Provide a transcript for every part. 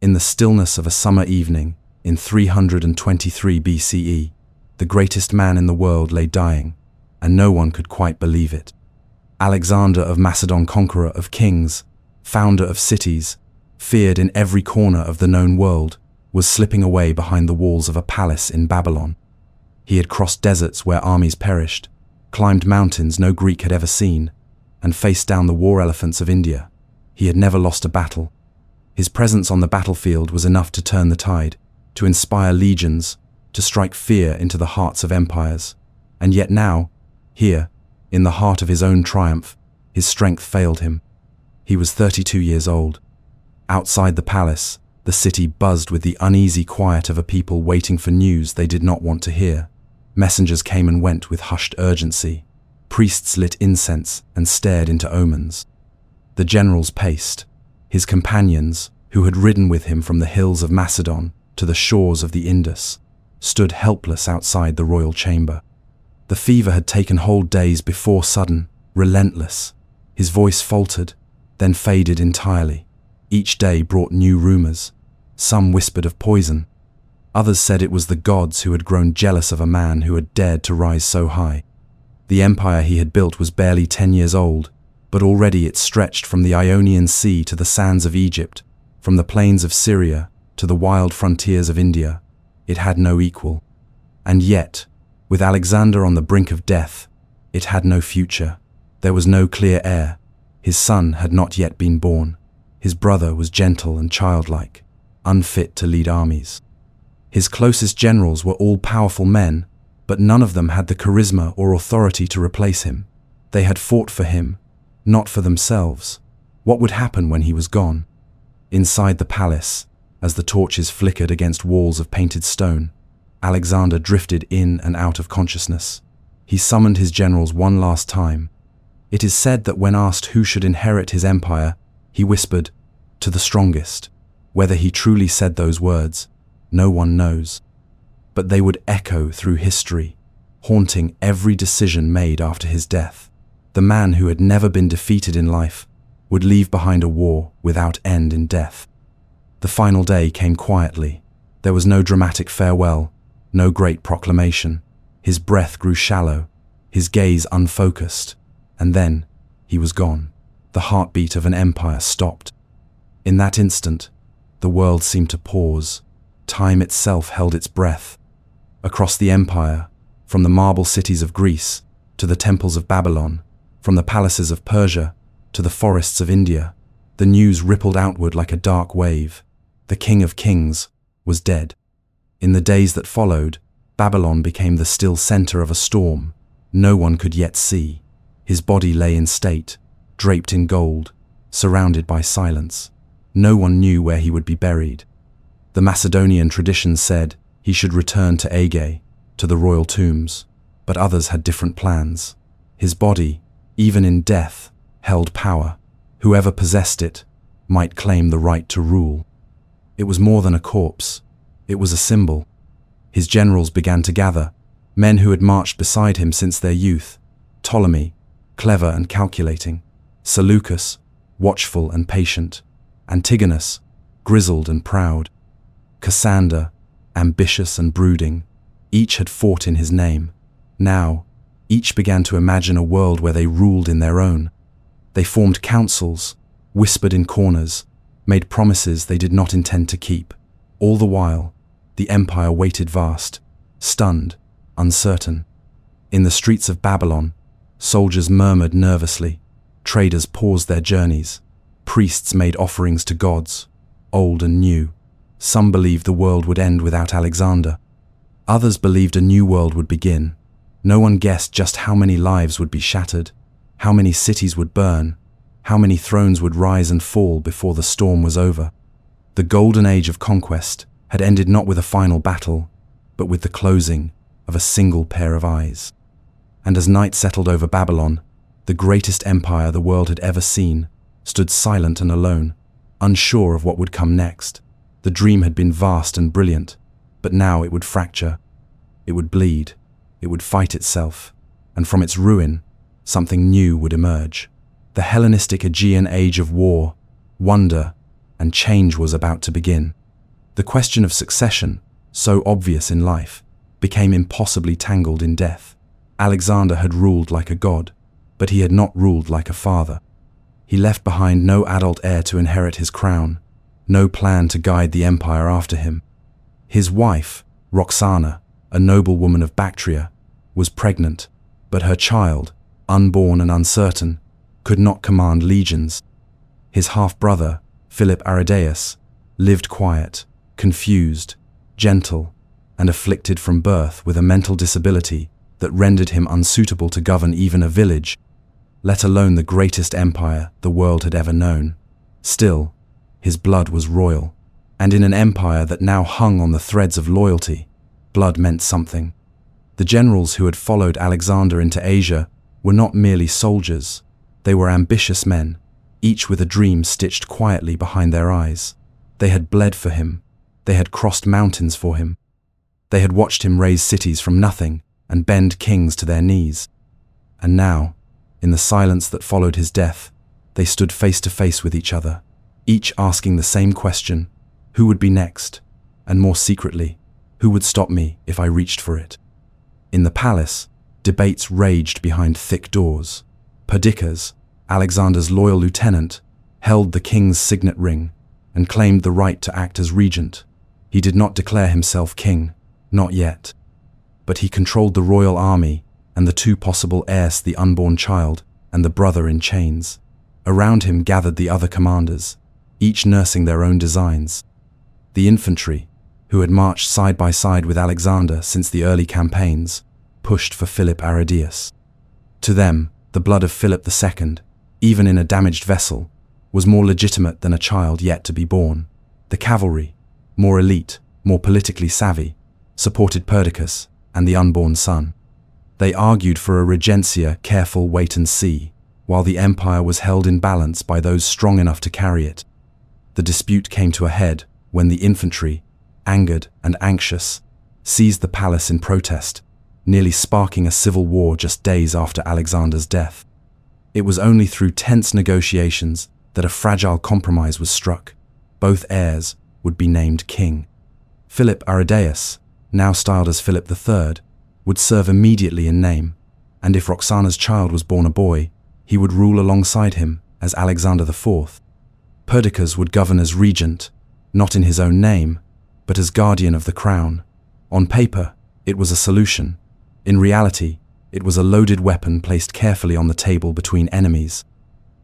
In the stillness of a summer evening, in 323 BCE, the greatest man in the world lay dying, and no one could quite believe it. Alexander of Macedon, conqueror of kings, founder of cities, feared in every corner of the known world, was slipping away behind the walls of a palace in Babylon. He had crossed deserts where armies perished, climbed mountains no Greek had ever seen, and faced down the war elephants of India. He had never lost a battle. His presence on the battlefield was enough to turn the tide, to inspire legions, to strike fear into the hearts of empires. And yet now, here, in the heart of his own triumph, his strength failed him. He was 32 years old. Outside the palace, the city buzzed with the uneasy quiet of a people waiting for news they did not want to hear. Messengers came and went with hushed urgency. Priests lit incense and stared into omens. The generals paced. His companions, who had ridden with him from the hills of Macedon to the shores of the Indus, stood helpless outside the royal chamber. The fever had taken hold days before, sudden, relentless. His voice faltered, then faded entirely. Each day brought new rumors. Some whispered of poison. Others said it was the gods who had grown jealous of a man who had dared to rise so high. The empire he had built was barely 10 years old, but already it stretched from the Ionian Sea to the sands of Egypt, from the plains of Syria to the wild frontiers of India. It had no equal. And yet, with Alexander on the brink of death, it had no future. There was no clear heir. His son had not yet been born. His brother was gentle and childlike, unfit to lead armies. His closest generals were all powerful men, but none of them had the charisma or authority to replace him. They had fought for him, not for themselves. What would happen when he was gone? Inside the palace, as the torches flickered against walls of painted stone, Alexander drifted in and out of consciousness. He summoned his generals one last time. It is said that when asked who should inherit his empire, he whispered, "To the strongest." Whether he truly said those words, no one knows. But they would echo through history, haunting every decision made after his death. The man who had never been defeated in life would leave behind a war without end in death. The final day came quietly. There was no dramatic farewell, no great proclamation. His breath grew shallow, his gaze unfocused, and then he was gone. The heartbeat of an empire stopped. In that instant, the world seemed to pause. Time itself held its breath. Across the empire, from the marble cities of Greece to the temples of Babylon, from the palaces of Persia to the forests of India, the news rippled outward like a dark wave. The King of Kings was dead. In the days that followed, Babylon became the still center of a storm no one could yet see. His body lay in state, draped in gold, surrounded by silence. No one knew where he would be buried. The Macedonian tradition said he should return to Aegae, to the royal tombs, but others had different plans. His body, even in death, held power. Whoever possessed it might claim the right to rule. It was more than a corpse. It was a symbol. His generals began to gather, men who had marched beside him since their youth. Ptolemy, clever and calculating. Seleucus, watchful and patient. Antigonus, grizzled and proud. Cassander, ambitious and brooding. Each had fought in his name. Now, each began to imagine a world where they ruled in their own. They formed councils, whispered in corners, made promises they did not intend to keep. All the while, the empire waited vast, stunned, uncertain. In the streets of Babylon, soldiers murmured nervously, traders paused their journeys, priests made offerings to gods, old and new. Some believed the world would end without Alexander. Others believed a new world would begin. No one guessed just how many lives would be shattered, how many cities would burn, how many thrones would rise and fall before the storm was over. The golden age of conquest had ended not with a final battle, but with the closing of a single pair of eyes. And as night settled over Babylon, the greatest empire the world had ever seen stood silent and alone, unsure of what would come next. The dream had been vast and brilliant, but now it would fracture. It would bleed. It would fight itself. And from its ruin, something new would emerge. The Hellenistic Aegean age of war, wonder, and change was about to begin. The question of succession, so obvious in life, became impossibly tangled in death. Alexander had ruled like a god, but he had not ruled like a father. He left behind no adult heir to inherit his crown, no plan to guide the empire after him. His wife, Roxana, a noblewoman of Bactria, was pregnant, but her child, unborn and uncertain, could not command legions. His half-brother, Philip Aridaeus, lived quiet, confused, gentle, and afflicted from birth with a mental disability that rendered him unsuitable to govern even a village, let alone the greatest empire the world had ever known. Still, his blood was royal, and in an empire that now hung on the threads of loyalty, blood meant something. The generals who had followed Alexander into Asia were not merely soldiers, they were ambitious men, each with a dream stitched quietly behind their eyes. They had bled for him, they had crossed mountains for him, they had watched him raise cities from nothing and bend kings to their knees. And now, in the silence that followed his death, they stood face to face with each other, each asking the same question: who would be next? And more secretly, who would stop me if I reached for it? In the palace, debates raged behind thick doors. Perdiccas, Alexander's loyal lieutenant, held the king's signet ring and claimed the right to act as regent. He did not declare himself king, not yet. But he controlled the royal army and the two possible heirs, the unborn child and the brother in chains. Around him gathered the other commanders, each nursing their own designs. The infantry, who had marched side by side with Alexander since the early campaigns, pushed for Philip Aridaeus. To them, the blood of Philip II, even in a damaged vessel, was more legitimate than a child yet to be born. The cavalry, more elite, more politically savvy, supported Perdiccas and the unborn son. They argued for a regentia, careful wait and see, while the empire was held in balance by those strong enough to carry it. The dispute came to a head when the infantry, angered and anxious, seized the palace in protest, nearly sparking a civil war just days after Alexander's death. It was only through tense negotiations that a fragile compromise was struck. Both heirs would be named king. Philip Aridaeus, now styled as Philip III, would serve immediately in name, and if Roxana's child was born a boy, he would rule alongside him as Alexander IV. Perdiccas would govern as regent, not in his own name, but as guardian of the crown. On paper, it was a solution. In reality, it was a loaded weapon placed carefully on the table between enemies.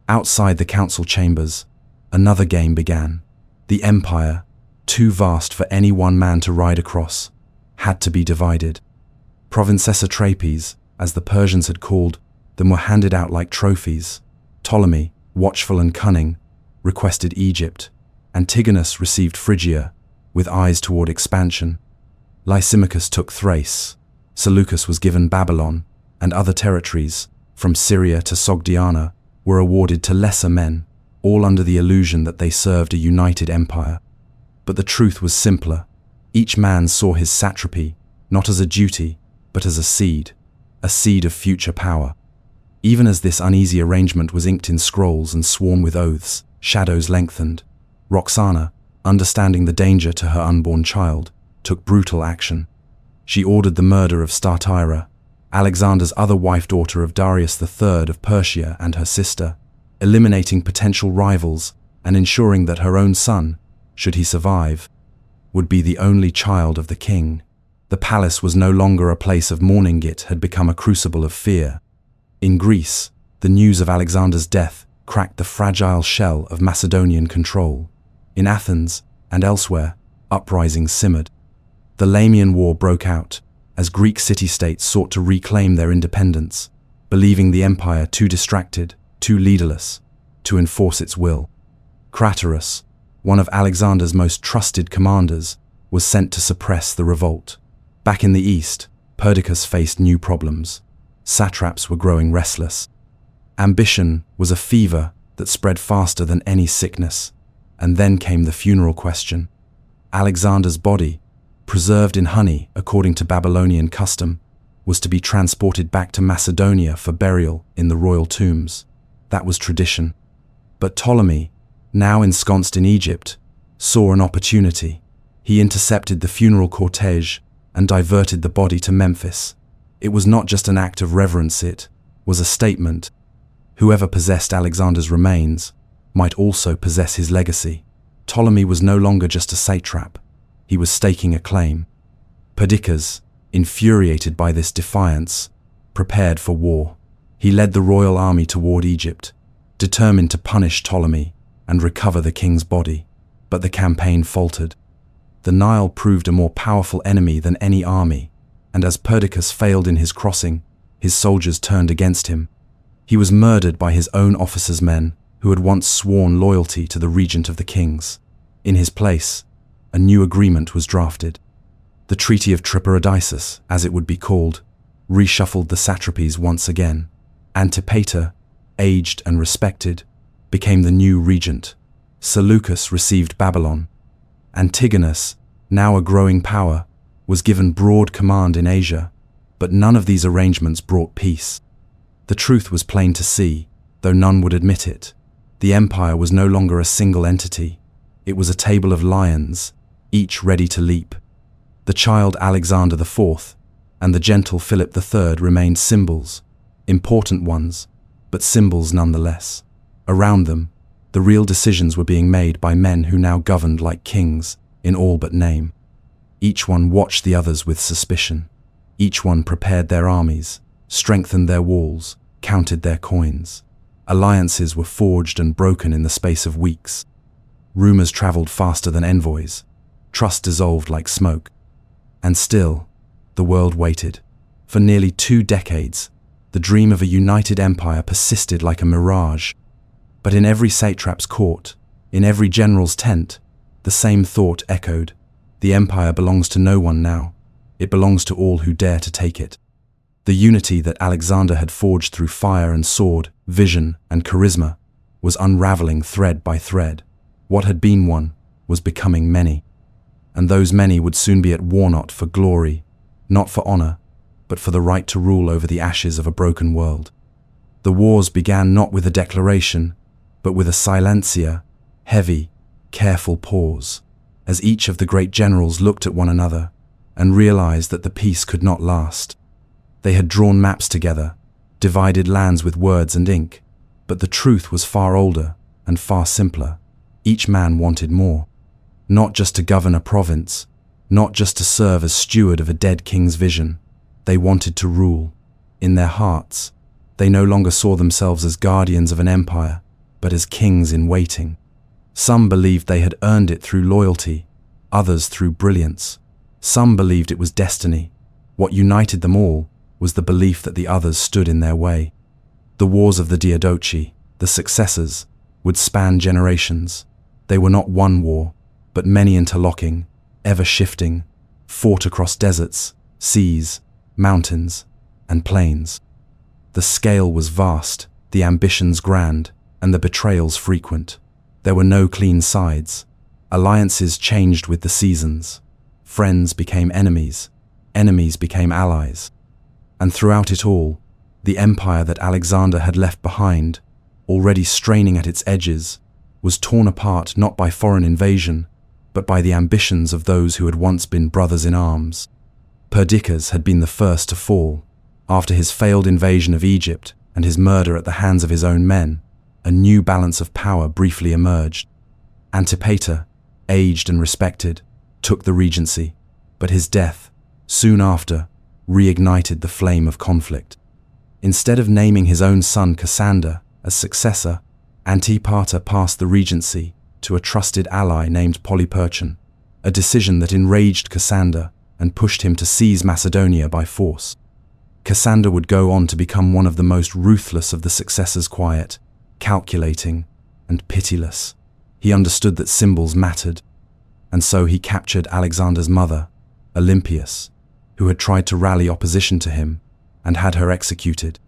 Outside the council chambers, another game began. The empire, too vast for any one man to ride across, had to be divided. Provincessatrapes, as the Persians had called them, were handed out like trophies. Ptolemy, watchful and cunning, requested Egypt. Antigonus received Phrygia, with eyes toward expansion. Lysimachus took Thrace. Seleucus was given Babylon, and other territories, from Syria to Sogdiana, were awarded to lesser men, all under the illusion that they served a united empire. But the truth was simpler. Each man saw his satrapy not as a duty, but as a seed of future power. Even as this uneasy arrangement was inked in scrolls and sworn with oaths, shadows lengthened. Roxana, understanding the danger to her unborn child, took brutal action. She ordered the murder of Statira, Alexander's other wife, daughter of Darius III of Persia, and her sister, eliminating potential rivals and ensuring that her own son, should he survive, would be the only child of the king. The palace was no longer a place of mourning, it had become a crucible of fear. In Greece, the news of Alexander's death cracked the fragile shell of Macedonian control. In Athens and elsewhere, uprisings simmered. The Lamian War broke out as Greek city-states sought to reclaim their independence, believing the empire too distracted, too leaderless, to enforce its will. Craterus, one of Alexander's most trusted commanders, was sent to suppress the revolt. Back in the east, Perdiccas faced new problems. Satraps were growing restless. Ambition was a fever that spread faster than any sickness. And then came the funeral question. Alexander's body, preserved in honey according to Babylonian custom, was to be transported back to Macedonia for burial in the royal tombs. That was tradition. But Ptolemy, now ensconced in Egypt, saw an opportunity. He intercepted the funeral cortege and diverted the body to Memphis. It was not just an act of reverence, it was a statement. Whoever possessed Alexander's remains might also possess his legacy. Ptolemy was no longer just a satrap. He was staking a claim. Perdiccas, infuriated by this defiance, prepared for war. He led the royal army toward Egypt, determined to punish Ptolemy and recover the king's body. But the campaign faltered. The Nile proved a more powerful enemy than any army, and as Perdiccas failed in his crossing, his soldiers turned against him. He was murdered by his own officers' men who had once sworn loyalty to the regent of the kings. In his place, a new agreement was drafted. The Treaty of Triparadisus, as it would be called, reshuffled the satrapies once again. Antipater, aged and respected, became the new regent. Seleucus received Babylon. Antigonus, now a growing power, was given broad command in Asia, but none of these arrangements brought peace. The truth was plain to see, though none would admit it. The empire was no longer a single entity. It was a table of lions, each ready to leap. The child Alexander IV and the gentle Philip III remained symbols, important ones, but symbols nonetheless. Around them, the real decisions were being made by men who now governed like kings, in all but name. Each one watched the others with suspicion. Each one prepared their armies, strengthened their walls, counted their coins. Alliances were forged and broken in the space of weeks. Rumors traveled faster than envoys. Trust dissolved like smoke. And still, the world waited. For nearly 2 decades, the dream of a united empire persisted like a mirage. But in every satrap's court, in every general's tent, the same thought echoed. The empire belongs to no one now. It belongs to all who dare to take it. The unity that Alexander had forged through fire and sword, vision and charisma, was unraveling thread by thread. What had been one was becoming many. And those many would soon be at war, not for glory, not for honor, but for the right to rule over the ashes of a broken world. The wars began not with a declaration, but with a silencia, heavy, careful pause, as each of the great generals looked at one another and realized that the peace could not last. They had drawn maps together, divided lands with words and ink, but the truth was far older and far simpler. Each man wanted more. Not just to govern a province, not just to serve as steward of a dead king's vision. They wanted to rule. In their hearts, they no longer saw themselves as guardians of an empire, but as kings in waiting. Some believed they had earned it through loyalty, others through brilliance. Some believed it was destiny. What united them all was the belief that the others stood in their way. The wars of the Diadochi, the successors, would span generations. They were not one war, but many interlocking, ever-shifting, fought across deserts, seas, mountains, and plains. The scale was vast, the ambitions grand, and the betrayals frequent. There were no clean sides. Alliances changed with the seasons. Friends became enemies. Enemies became allies. And throughout it all, the empire that Alexander had left behind, already straining at its edges, was torn apart not by foreign invasion, but by the ambitions of those who had once been brothers in arms. Perdiccas had been the first to fall. After his failed invasion of Egypt and his murder at the hands of his own men, a new balance of power briefly emerged. Antipater, aged and respected, took the regency, but his death, soon after, reignited the flame of conflict. Instead of naming his own son Cassander as successor, Antipater passed the regency to a trusted ally named Polyperchon, a decision that enraged Cassander and pushed him to seize Macedonia by force. Cassander would go on to become one of the most ruthless of the successors, quiet, calculating, and pitiless. He understood that symbols mattered, and so he captured Alexander's mother, Olympias, who had tried to rally opposition to him, and had her executed.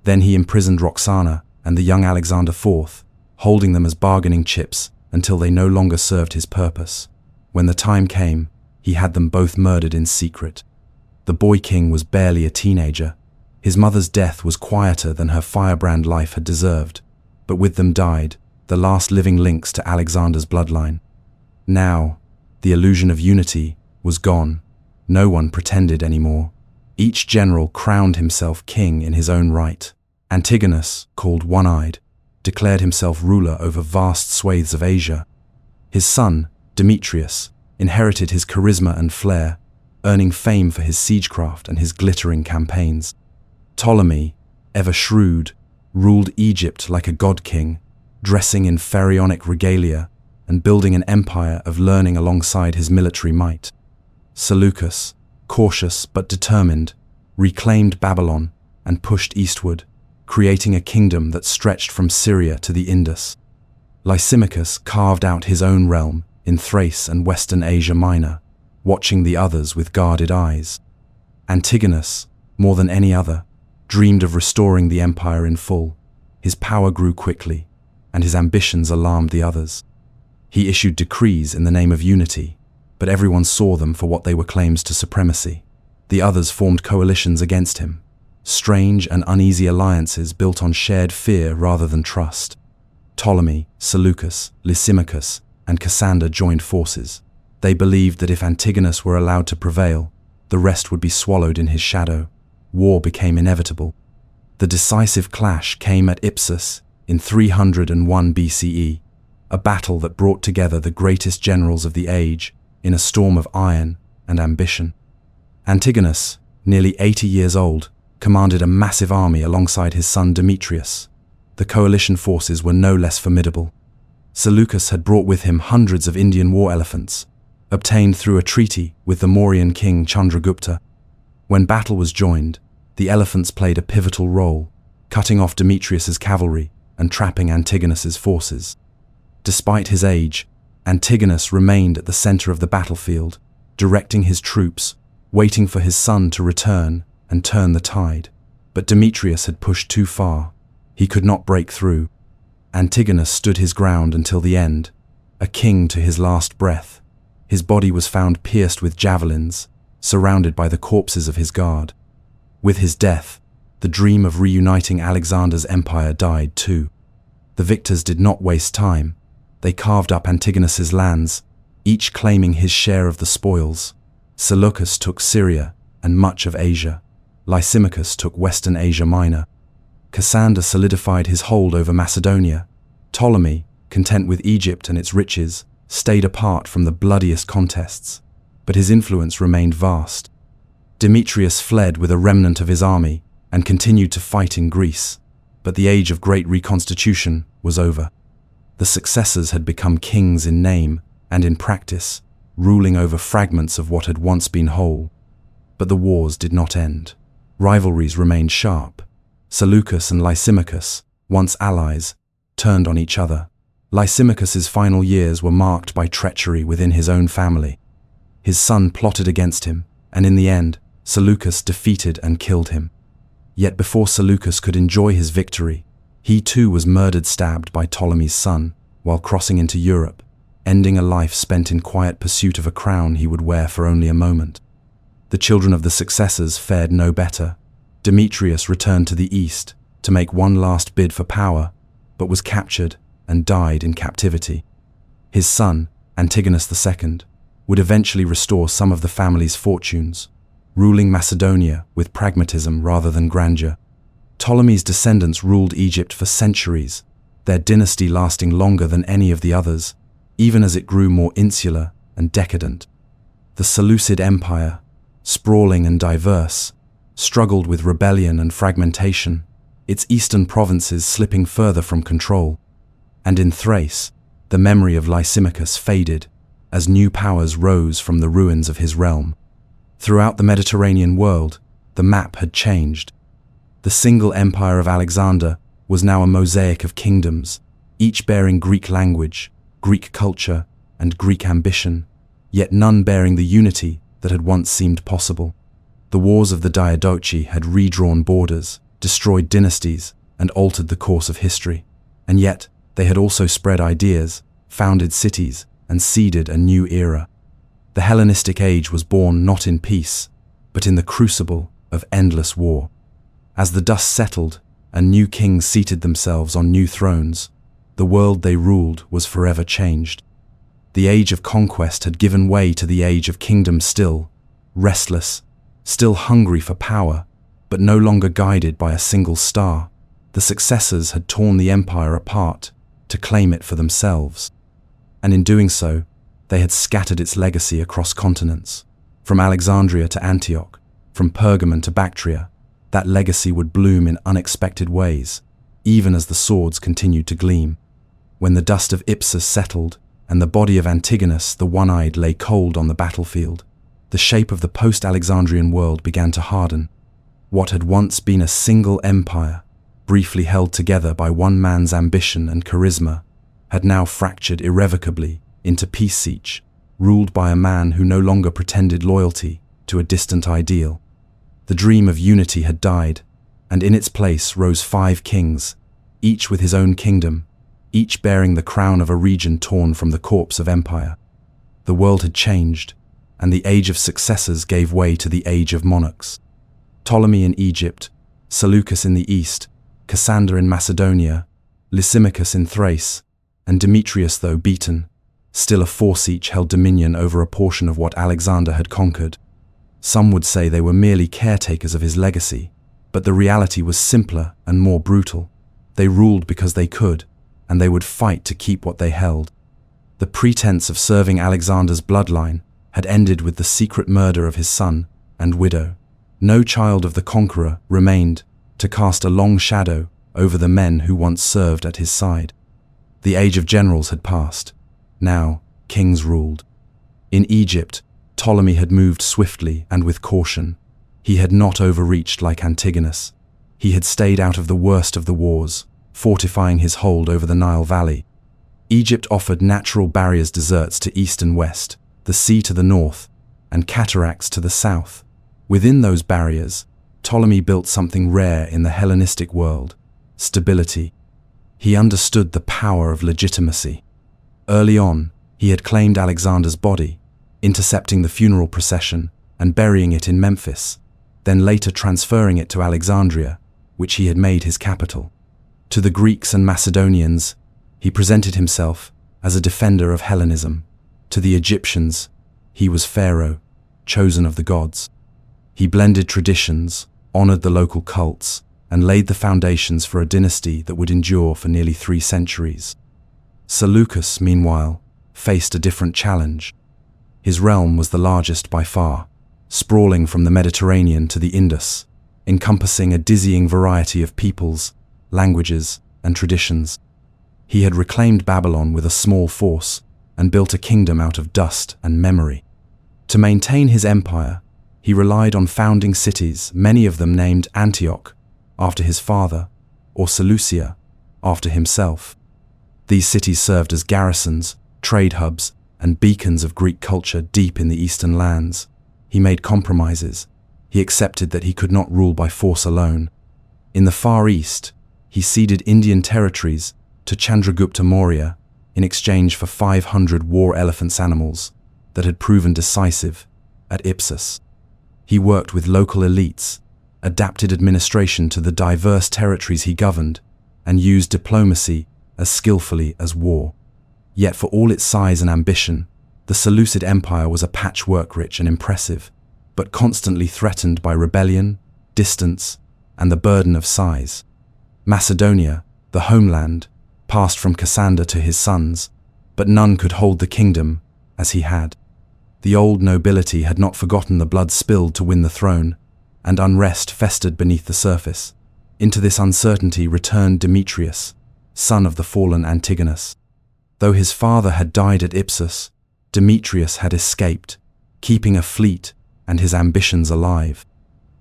Then he imprisoned Roxana and the young Alexander IV, holding them as bargaining chips until they no longer served his purpose. When the time came, he had them both murdered in secret. The boy king was barely a teenager. His mother's death was quieter than her firebrand life had deserved, but with them died the last living links to Alexander's bloodline. Now, the illusion of unity was gone. No one pretended anymore. Each general crowned himself king in his own right. Antigonus, called One-Eyed, declared himself ruler over vast swathes of Asia. His son, Demetrius, inherited his charisma and flair, earning fame for his siegecraft and his glittering campaigns. Ptolemy, ever shrewd, ruled Egypt like a god-king, dressing in pharaonic regalia and building an empire of learning alongside his military might. Seleucus, cautious but determined, reclaimed Babylon and pushed eastward, creating a kingdom that stretched from Syria to the Indus. Lysimachus carved out his own realm in Thrace and Western Asia Minor, watching the others with guarded eyes. Antigonus, more than any other, dreamed of restoring the empire in full. His power grew quickly, and his ambitions alarmed the others. He issued decrees in the name of unity, but everyone saw them for what they were claims to supremacy. The others formed coalitions against him, strange and uneasy alliances built on shared fear rather than trust. Ptolemy, Seleucus, Lysimachus, and Cassander joined forces. They believed that if Antigonus were allowed to prevail, the rest would be swallowed in his shadow. War became inevitable. The decisive clash came at Ipsus in 301 BCE, a battle that brought together the greatest generals of the age in a storm of iron and ambition. Antigonus, nearly 80 years old, commanded a massive army alongside his son Demetrius. The coalition forces were no less formidable. Seleucus had brought with him hundreds of Indian war elephants, obtained through a treaty with the Mauryan king Chandragupta. When battle was joined, the elephants played a pivotal role, cutting off Demetrius's cavalry and trapping Antigonus's forces. Despite his age, Antigonus remained at the center of the battlefield, directing his troops, waiting for his son to return and turn the tide. But Demetrius had pushed too far. He could not break through. Antigonus stood his ground until the end, a king to his last breath. His body was found pierced with javelins, surrounded by the corpses of his guard. With his death, the dream of reuniting Alexander's empire died too. The victors did not waste time. They carved up Antigonus's lands, each claiming his share of the spoils. Seleucus took Syria and much of Asia. Lysimachus took Western Asia Minor. Cassander solidified his hold over Macedonia. Ptolemy, content with Egypt and its riches, stayed apart from the bloodiest contests, but his influence remained vast. Demetrius fled with a remnant of his army and continued to fight in Greece, but the age of great reconstitution was over. The successors had become kings in name and in practice, ruling over fragments of what had once been whole. But the wars did not end. Rivalries remained sharp. Seleucus and Lysimachus, once allies, turned on each other. Lysimachus's final years were marked by treachery within his own family. His son plotted against him, and in the end, Seleucus defeated and killed him. Yet before Seleucus could enjoy his victory, he too was stabbed by Ptolemy's son while crossing into Europe, ending a life spent in quiet pursuit of a crown he would wear for only a moment. The children of the successors fared no better. Demetrius returned to the east to make one last bid for power, but was captured and died in captivity. His son, Antigonus II, would eventually restore some of the family's fortunes, ruling Macedonia with pragmatism rather than grandeur. Ptolemy's descendants ruled Egypt for centuries, their dynasty lasting longer than any of the others, even as it grew more insular and decadent. The Seleucid Empire, sprawling and diverse, struggled with rebellion and fragmentation, its eastern provinces slipping further from control. And in Thrace, the memory of Lysimachus faded as new powers rose from the ruins of his realm. Throughout the Mediterranean world, the map had changed. The single empire of Alexander was now a mosaic of kingdoms, each bearing Greek language, Greek culture, and Greek ambition, yet none bearing the unity that had once seemed possible. The wars of the Diadochi had redrawn borders, destroyed dynasties, and altered the course of history. And yet, they had also spread ideas, founded cities, and seeded a new era. The Hellenistic age was born not in peace, but in the crucible of endless war. As the dust settled and new kings seated themselves on new thrones, the world they ruled was forever changed. The age of conquest had given way to the age of kingdom, still restless, still hungry for power, but no longer guided by a single star. The successors had torn the empire apart to claim it for themselves. And in doing so, they had scattered its legacy across continents. From Alexandria to Antioch, from Pergamon to Bactria, that legacy would bloom in unexpected ways, even as the swords continued to gleam. When the dust of Ipsus settled, and the body of Antigonus, the one-eyed, lay cold on the battlefield, the shape of the post-Alexandrian world began to harden. What had once been a single empire, briefly held together by one man's ambition and charisma, had now fractured irrevocably into piece each, ruled by a man who no longer pretended loyalty to a distant ideal. The dream of unity had died, and in its place rose 5 kings, each with his own kingdom, each bearing the crown of a region torn from the corpse of empire. The world had changed, and the age of successors gave way to the age of monarchs. Ptolemy in Egypt, Seleucus in the east, Cassander in Macedonia, Lysimachus in Thrace, and Demetrius, though beaten, still a force each held dominion over a portion of what Alexander had conquered. Some would say they were merely caretakers of his legacy, but the reality was simpler and more brutal. They ruled because they could, and they would fight to keep what they held. The pretense of serving Alexander's bloodline had ended with the secret murder of his son and widow. No child of the conqueror remained to cast a long shadow over the men who once served at his side. The age of generals had passed. Now, kings ruled. In Egypt, Ptolemy had moved swiftly and with caution. He had not overreached like Antigonus. He had stayed out of the worst of the wars, fortifying his hold over the Nile Valley. Egypt offered natural barriers, deserts to east and west, the sea to the north, and cataracts to the south. Within those barriers, Ptolemy built something rare in the Hellenistic world: stability. He understood the power of legitimacy. Early on, he had claimed Alexander's body, intercepting the funeral procession and burying it in Memphis, then later transferring it to Alexandria, which he had made his capital. To the Greeks and Macedonians, he presented himself as a defender of Hellenism. To the Egyptians, he was Pharaoh, chosen of the gods. He blended traditions, honored the local cults, and laid the foundations for a dynasty that would endure for nearly 3 centuries. Seleucus, meanwhile, faced a different challenge. His realm was the largest by far, sprawling from the Mediterranean to the Indus, encompassing a dizzying variety of peoples, languages, and traditions. He had reclaimed Babylon with a small force and built a kingdom out of dust and memory. To maintain his empire, he relied on founding cities, many of them named Antioch, after his father, or Seleucia, after himself. These cities served as garrisons, trade hubs, and beacons of Greek culture deep in the eastern lands. He made compromises. He accepted that he could not rule by force alone. In the Far East, he ceded Indian territories to Chandragupta Maurya in exchange for 500 war elephants, animals that had proven decisive at Ipsus. He worked with local elites, adapted administration to the diverse territories he governed, and used diplomacy as skillfully as war. Yet for all its size and ambition, the Seleucid Empire was a patchwork, rich and impressive, but constantly threatened by rebellion, distance, and the burden of size. Macedonia, the homeland, passed from Cassander to his sons, but none could hold the kingdom as he had. The old nobility had not forgotten the blood spilled to win the throne, and unrest festered beneath the surface. Into this uncertainty returned Demetrius, son of the fallen Antigonus. Though his father had died at Ipsus, Demetrius had escaped, keeping a fleet and his ambitions alive.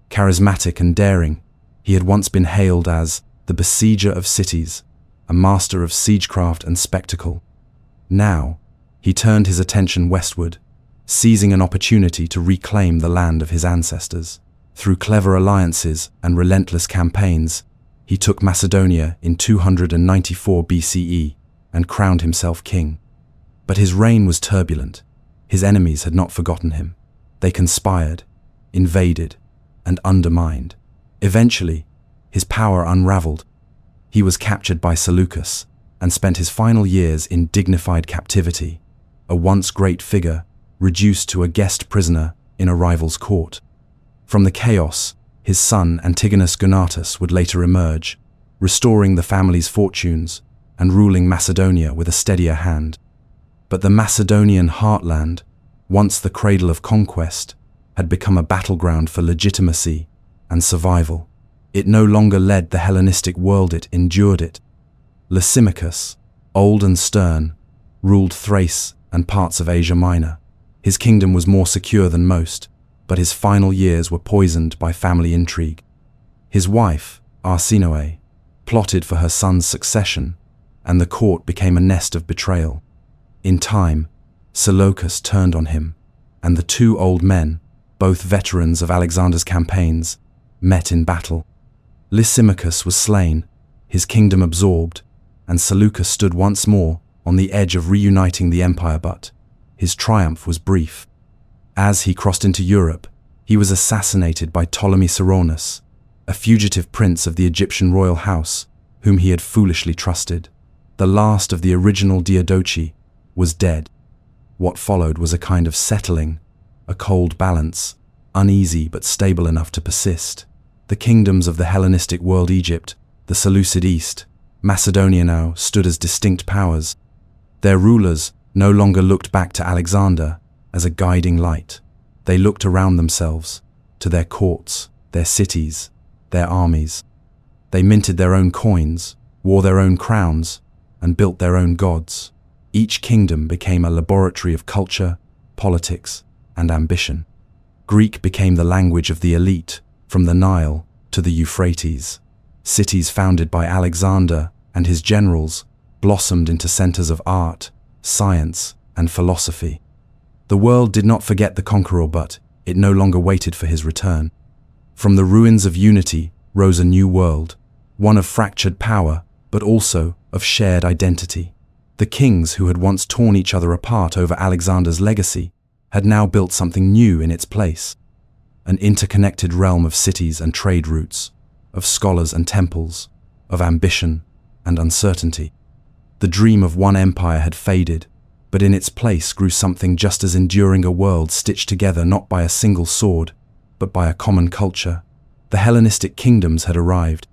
Charismatic and daring, he had once been hailed as the besieger of cities, a master of siegecraft and spectacle. Now, he turned his attention westward, seizing an opportunity to reclaim the land of his ancestors. Through clever alliances and relentless campaigns, he took Macedonia in 294 BCE and crowned himself king. But his reign was turbulent. His enemies had not forgotten him. They conspired, invaded, and undermined. Eventually, his power unraveled. He was captured by Seleucus and spent his final years in dignified captivity, a once great figure reduced to a guest prisoner in a rival's court. From the chaos, his son Antigonus Gonatas would later emerge, restoring the family's fortunes and ruling Macedonia with a steadier hand. But the Macedonian heartland, once the cradle of conquest, had become a battleground for legitimacy and survival. It no longer led the Hellenistic world, it endured it. Lysimachus, old and stern, ruled Thrace and parts of Asia Minor. His kingdom was more secure than most, but his final years were poisoned by family intrigue. His wife, Arsinoe, plotted for her son's succession, and the court became a nest of betrayal. In time, Seleucus turned on him, and the two old men, both veterans of Alexander's campaigns, met in battle. Lysimachus was slain, his kingdom absorbed, and Seleucus stood once more on the edge of reuniting the empire, but his triumph was brief. As he crossed into Europe, he was assassinated by Ptolemy Ceraunus, a fugitive prince of the Egyptian royal house, whom he had foolishly trusted. The last of the original Diadochi was dead. What followed was a kind of settling, a cold balance, uneasy but stable enough to persist. The kingdoms of the Hellenistic world, Egypt, the Seleucid East, Macedonia, now stood as distinct powers. Their rulers no longer looked back to Alexander as a guiding light. They looked around themselves, to their courts, their cities, their armies. They minted their own coins, wore their own crowns, and built their own gods. Each kingdom became a laboratory of culture, politics, and ambition. Greek became the language of the elite, from the Nile to the Euphrates. Cities founded by Alexander and his generals blossomed into centers of art, science, and philosophy. The world did not forget the conqueror, but it no longer waited for his return. From the ruins of unity rose a new world, one of fractured power, but also of shared identity. The kings who had once torn each other apart over Alexander's legacy had now built something new in its place. An interconnected realm of cities and trade routes, of scholars and temples, of ambition and uncertainty. The dream of one empire had faded, but in its place grew something just as enduring, a world stitched together not by a single sword, but by a common culture. The Hellenistic kingdoms had arrived,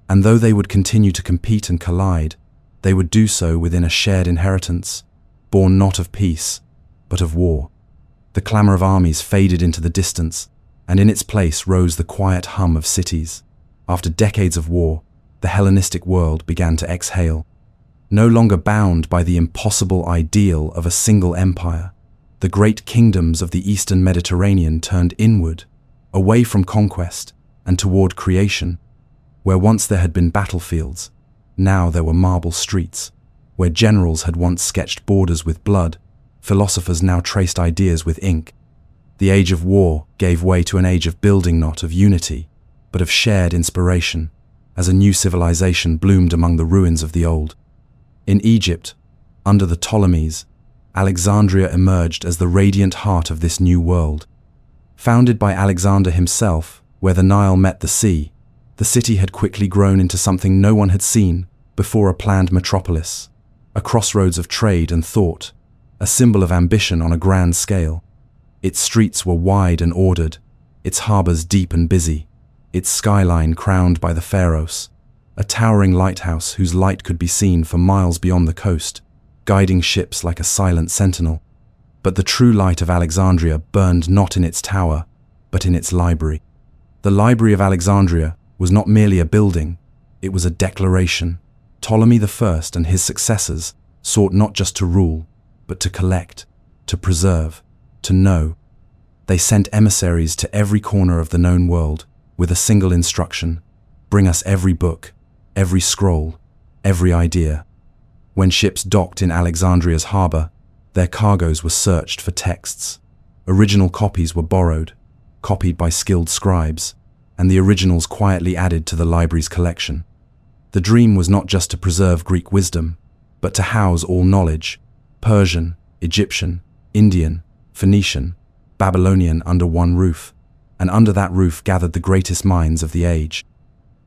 and though they would continue to compete and collide, they would do so within a shared inheritance, born not of peace, but of war. The clamor of armies faded into the distance, and in its place rose the quiet hum of cities. After decades of war, the Hellenistic world began to exhale. No longer bound by the impossible ideal of a single empire, the great kingdoms of the Eastern Mediterranean turned inward, away from conquest and toward creation. Where once there had been battlefields, now there were marble streets. Where generals had once sketched borders with blood, philosophers now traced ideas with ink. The age of war gave way to an age of building, not of unity, but of shared inspiration, as a new civilization bloomed among the ruins of the old. In Egypt, under the Ptolemies, Alexandria emerged as the radiant heart of this new world. Founded by Alexander himself, where the Nile met the sea, the city had quickly grown into something no one had seen before: a planned metropolis, a crossroads of trade and thought, a symbol of ambition on a grand scale. Its streets were wide and ordered, its harbors deep and busy, its skyline crowned by the Pharos, a towering lighthouse whose light could be seen for miles beyond the coast, guiding ships like a silent sentinel. But the true light of Alexandria burned not in its tower, but in its library. The Library of Alexandria was not merely a building, it was a declaration. Ptolemy I and his successors sought not just to rule, but to collect, to preserve, to know. They sent emissaries to every corner of the known world with a single instruction: bring us every book, every scroll, every idea. When ships docked in Alexandria's harbor, their cargoes were searched for texts. Original copies were borrowed, copied by skilled scribes, and the originals quietly added to the library's collection. The dream was not just to preserve Greek wisdom, but to house all knowledge: Persian, Egyptian, Indian, Phoenician, Babylonian under one roof, and under that roof gathered the greatest minds of the age.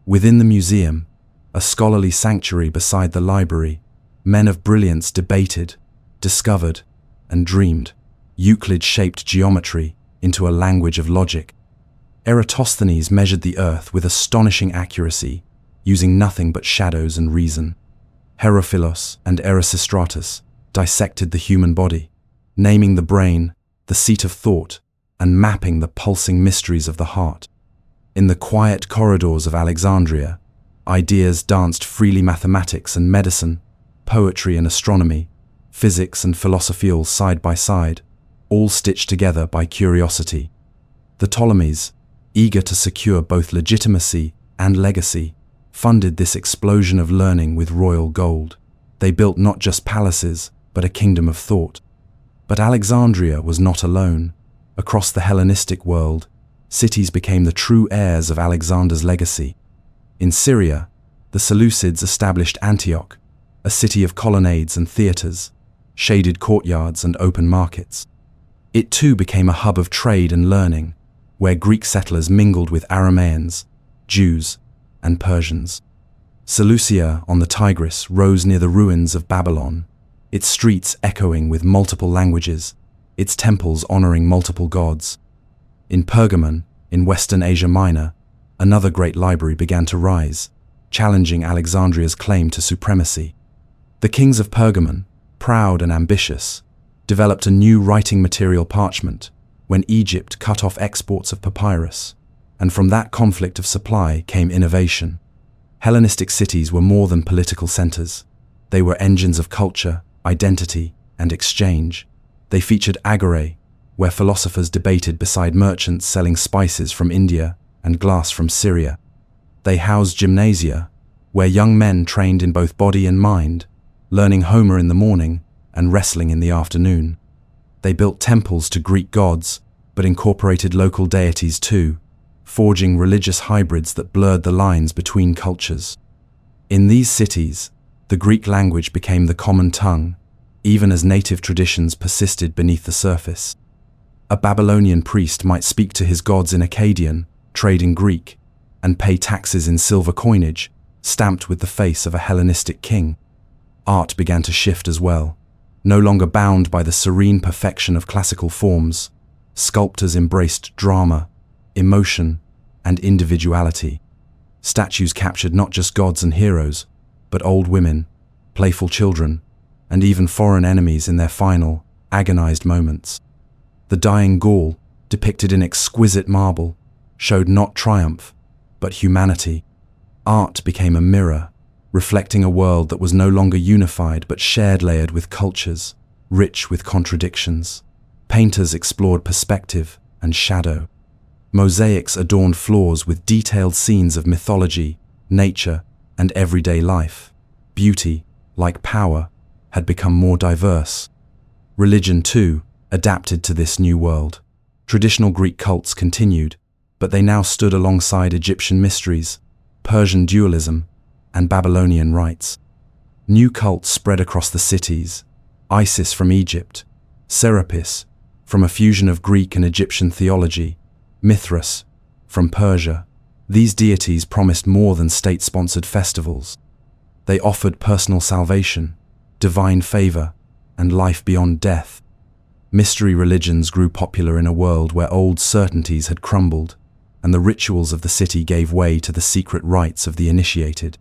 Within the museum, a scholarly sanctuary beside the library, Men of brilliance debated, discovered, and dreamed. Euclid shaped geometry into a language of logic. Eratosthenes measured the earth with astonishing accuracy, using nothing but shadows and reason. Herophilos and Erasistratus dissected the human body, naming the brain, the seat of thought, and mapping the pulsing mysteries of the heart. In the quiet corridors of Alexandria, ideas danced freely: mathematics and medicine, poetry and astronomy, physics and philosophy all side by side, all stitched together by curiosity. The Ptolemies, eager to secure both legitimacy and legacy, funded this explosion of learning with royal gold. They built not just palaces, but a kingdom of thought. But Alexandria was not alone. Across the Hellenistic world, cities became the true heirs of Alexander's legacy. In Syria, the Seleucids established Antioch, a city of colonnades and theatres, shaded courtyards and open markets. It too became a hub of trade and learning, where Greek settlers mingled with Aramaeans, Jews, and Persians. Seleucia on the Tigris rose near the ruins of Babylon, its streets echoing with multiple languages, its temples honoring multiple gods. In Pergamon, in Western Asia Minor, another great library began to rise, challenging Alexandria's claim to supremacy. The kings of Pergamon, proud and ambitious, developed a new writing material, parchment, when Egypt cut off exports of papyrus, and from that conflict of supply came innovation. Hellenistic cities were more than political centers. They were engines of culture, identity, and exchange. They featured agorae, where philosophers debated beside merchants selling spices from India and glass from Syria. They housed gymnasia, where young men trained in both body and mind, learning Homer in the morning and wrestling in the afternoon. They built temples to Greek gods, but incorporated local deities too, forging religious hybrids that blurred the lines between cultures. In these cities, the Greek language became the common tongue, even as native traditions persisted beneath the surface. A Babylonian priest might speak to his gods in Akkadian, trade in Greek, and pay taxes in silver coinage, stamped with the face of a Hellenistic king. Art began to shift as well. No longer bound by the serene perfection of classical forms, sculptors embraced drama, emotion, and individuality. Statues captured not just gods and heroes, but old women, playful children, and even foreign enemies in their final, agonized moments. The dying Gaul, depicted in exquisite marble, showed not triumph, but humanity. Art became a mirror, reflecting a world that was no longer unified but shared, layered with cultures, rich with contradictions. Painters explored perspective and shadow. Mosaics adorned floors with detailed scenes of mythology, nature, and everyday life. Beauty, like power, had become more diverse. Religion, too, adapted to this new world. Traditional Greek cults continued, but they now stood alongside Egyptian mysteries, Persian dualism, and Babylonian rites. New cults spread across the cities: Isis from Egypt, Serapis from a fusion of Greek and Egyptian theology, Mithras from Persia. These deities promised more than state-sponsored festivals. They offered personal salvation, divine favor, and life beyond death. Mystery religions grew popular in a world where old certainties had crumbled, and the rituals of the city gave way to the secret rites of the initiated.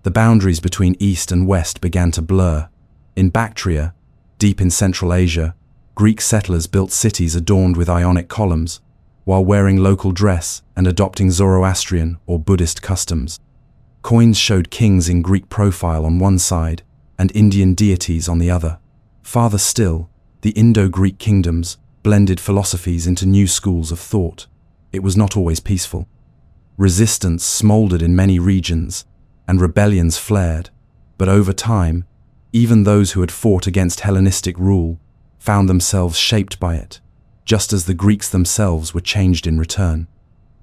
The boundaries between East and West began to blur. In Bactria, deep in Central Asia, Greek settlers built cities adorned with Ionic columns, while wearing local dress and adopting Zoroastrian or Buddhist customs. Coins showed kings in Greek profile on one side and Indian deities on the other. Farther still, the Indo-Greek kingdoms blended philosophies into new schools of thought. It was not always peaceful. Resistance smoldered in many regions, and rebellions flared, but over time, even those who had fought against Hellenistic rule found themselves shaped by it, just as the Greeks themselves were changed in return.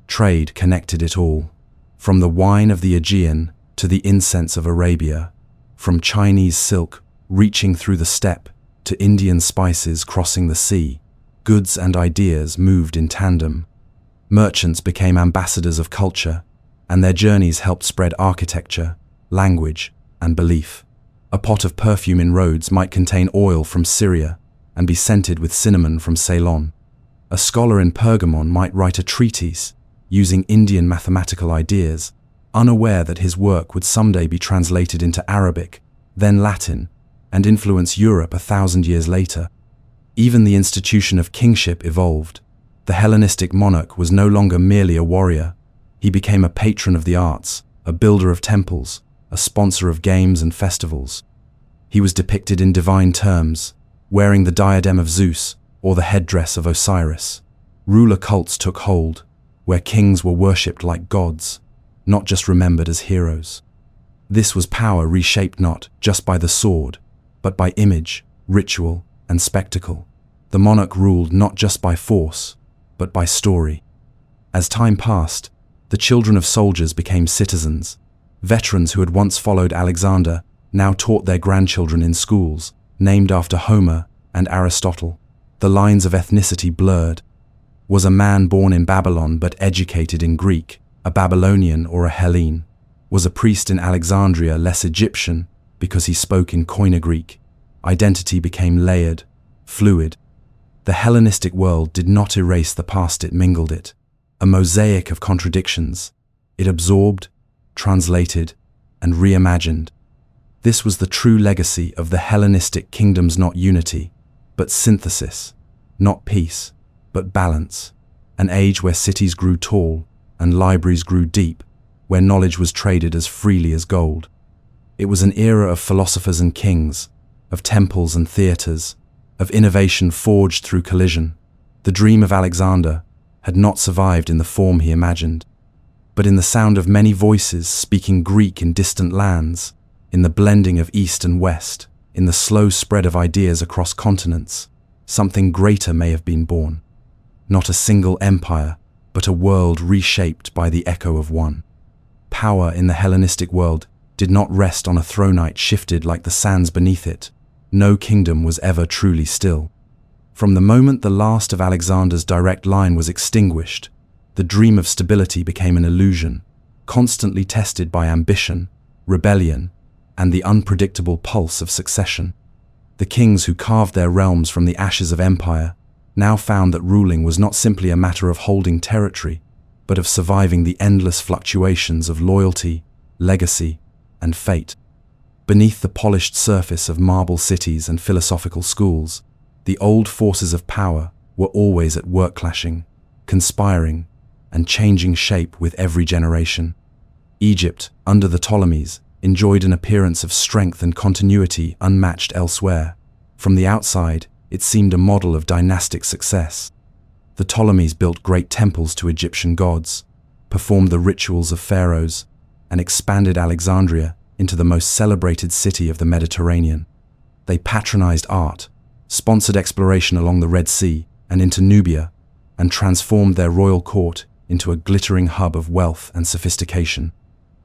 Trade connected it all, from the wine of the Aegean to the incense of Arabia, from Chinese silk reaching through the steppe to Indian spices crossing the sea. Goods and ideas moved in tandem. Merchants became ambassadors of culture, and their journeys helped spread architecture, language, and belief. A pot of perfume in Rhodes might contain oil from Syria and be scented with cinnamon from Ceylon. A scholar in Pergamon might write a treatise using Indian mathematical ideas, unaware that his work would someday be translated into Arabic, then Latin, and influence Europe 1,000 years later. Even the institution of kingship evolved. The Hellenistic monarch was no longer merely a warrior. He became a patron of the arts, a builder of temples, a sponsor of games and festivals. He was depicted in divine terms, wearing the diadem of Zeus or the headdress of Osiris. Ruler cults took hold, where kings were worshipped like gods, not just remembered as heroes. This was power reshaped not just by the sword, but by image, ritual, and spectacle. The monarch ruled not just by force, but by story. As time passed, the children of soldiers became citizens. Veterans who had once followed Alexander now taught their grandchildren in schools named after Homer and Aristotle. The lines of ethnicity blurred. Was a man born in Babylon but educated in Greek a Babylonian or a Hellene? Was a priest in Alexandria less Egyptian because he spoke in Koine Greek? Identity became layered, fluid. The Hellenistic world did not erase the past, it mingled it. A mosaic of contradictions. It absorbed, translated, and reimagined. This was the true legacy of the Hellenistic kingdoms, not unity, but synthesis, not peace, but balance. An age where cities grew tall and libraries grew deep, where knowledge was traded as freely as gold. It was an era of philosophers and kings, of temples and theatres, of innovation forged through collision. The dream of Alexander had not survived in the form he imagined, but in the sound of many voices speaking Greek in distant lands, in the blending of East and West, in the slow spread of ideas across continents, something greater may have been born. Not a single empire, but a world reshaped by the echo of one. Power in the Hellenistic world did not rest on a throne it shifted like the sands beneath it. No kingdom was ever truly still. From the moment the last of Alexander's direct line was extinguished, the dream of stability became an illusion, constantly tested by ambition, rebellion, and the unpredictable pulse of succession. The kings who carved their realms from the ashes of empire now found that ruling was not simply a matter of holding territory, but of surviving the endless fluctuations of loyalty, legacy, and fate. Beneath the polished surface of marble cities and philosophical schools, the old forces of power were always at work, clashing, conspiring, and changing shape with every generation. Egypt, under the Ptolemies, enjoyed an appearance of strength and continuity unmatched elsewhere. From the outside, it seemed a model of dynastic success. The Ptolemies built great temples to Egyptian gods, performed the rituals of pharaohs, and expanded Alexandria into the most celebrated city of the Mediterranean. They patronized art, sponsored exploration along the Red Sea and into Nubia, and transformed their royal court into a glittering hub of wealth and sophistication.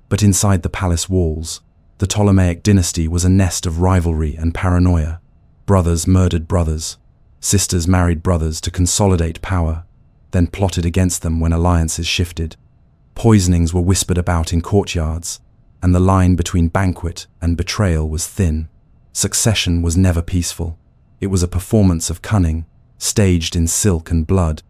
But inside the palace walls, the Ptolemaic dynasty was a nest of rivalry and paranoia. Brothers murdered brothers, sisters married brothers to consolidate power, then plotted against them when alliances shifted. Poisonings were whispered about in courtyards, and the line between banquet and betrayal was thin. Succession was never peaceful. It was a performance of cunning, staged in silk and blood.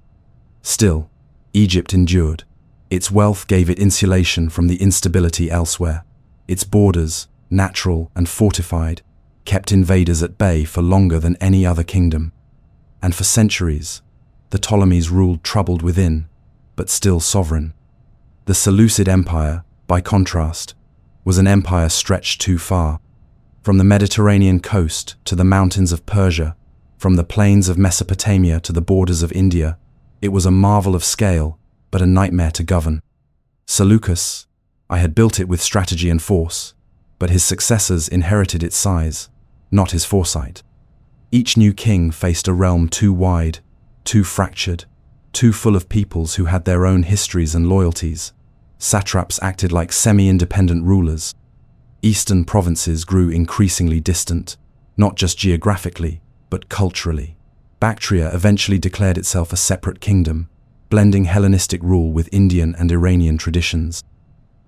Still, Egypt endured. Its wealth gave it insulation from the instability elsewhere. Its borders, natural and fortified, kept invaders at bay for longer than any other kingdom. And for centuries, the Ptolemies ruled troubled within, but still sovereign. The Seleucid Empire, by contrast, was an empire stretched too far. From the Mediterranean coast to the mountains of Persia, from the plains of Mesopotamia to the borders of India, it was a marvel of scale, but a nightmare to govern. Seleucus, I had built it with strategy and force, but his successors inherited its size, not his foresight. Each new king faced a realm too wide, too fractured, too full of peoples who had their own histories and loyalties. Satraps acted like semi-independent rulers. Eastern provinces grew increasingly distant, not just geographically, but culturally. Bactria eventually declared itself a separate kingdom, blending Hellenistic rule with Indian and Iranian traditions.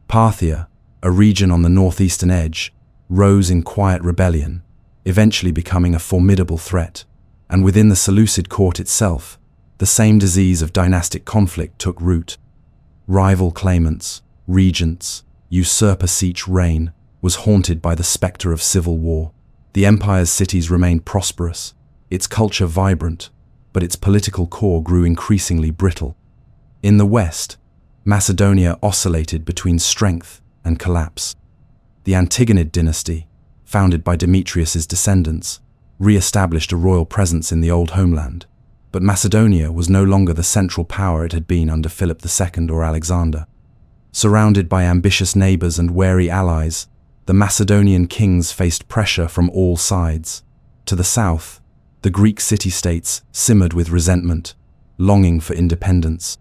Parthia, a region on the northeastern edge, rose in quiet rebellion, eventually becoming a formidable threat. And within the Seleucid court itself, the same disease of dynastic conflict took root. Rival claimants, regents, usurper-siege reign was haunted by the specter of civil war. The empire's cities remained prosperous, its culture vibrant, but its political core grew increasingly brittle. In the west, Macedonia oscillated between strength and collapse. The Antigonid dynasty, founded by Demetrius's descendants, re-established a royal presence in the old homeland, but Macedonia was no longer the central power it had been under Philip II or Alexander. Surrounded by ambitious neighbors and wary allies, the Macedonian kings faced pressure from all sides. To the south, the Greek city-states simmered with resentment, longing for independence.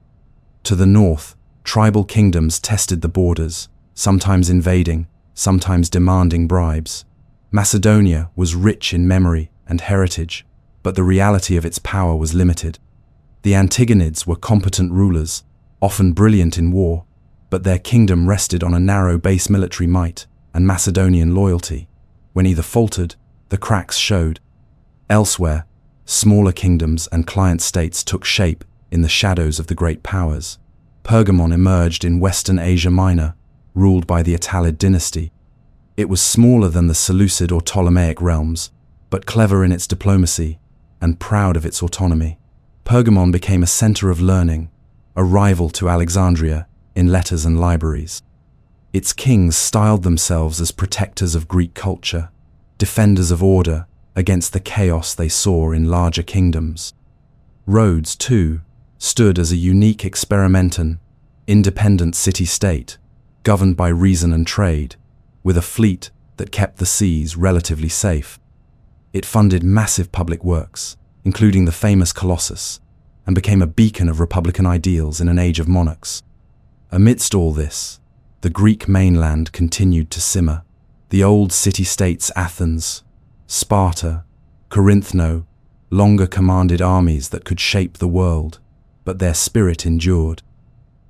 To the north, tribal kingdoms tested the borders, sometimes invading, sometimes demanding bribes. Macedonia was rich in memory and heritage, but the reality of its power was limited. The Antigonids were competent rulers, often brilliant in war, but their kingdom rested on a narrow base military might and Macedonian loyalty. When either faltered, the cracks showed. Elsewhere, smaller kingdoms and client states took shape in the shadows of the great powers. Pergamon emerged in Western Asia Minor, ruled by the Attalid dynasty. It was smaller than the Seleucid or Ptolemaic realms, but clever in its diplomacy and proud of its autonomy. Pergamon became a center of learning, a rival to Alexandria in letters and libraries. Its kings styled themselves as protectors of Greek culture, defenders of order against the chaos they saw in larger kingdoms. Rhodes, too, stood as a unique experimenton, independent city-state, governed by reason and trade, with a fleet that kept the seas relatively safe. It funded massive public works, including the famous Colossus, and became a beacon of republican ideals in an age of monarchs. Amidst all this, the Greek mainland continued to simmer. The old city-states Athens, Sparta, Corinth no longer commanded armies that could shape the world, but their spirit endured.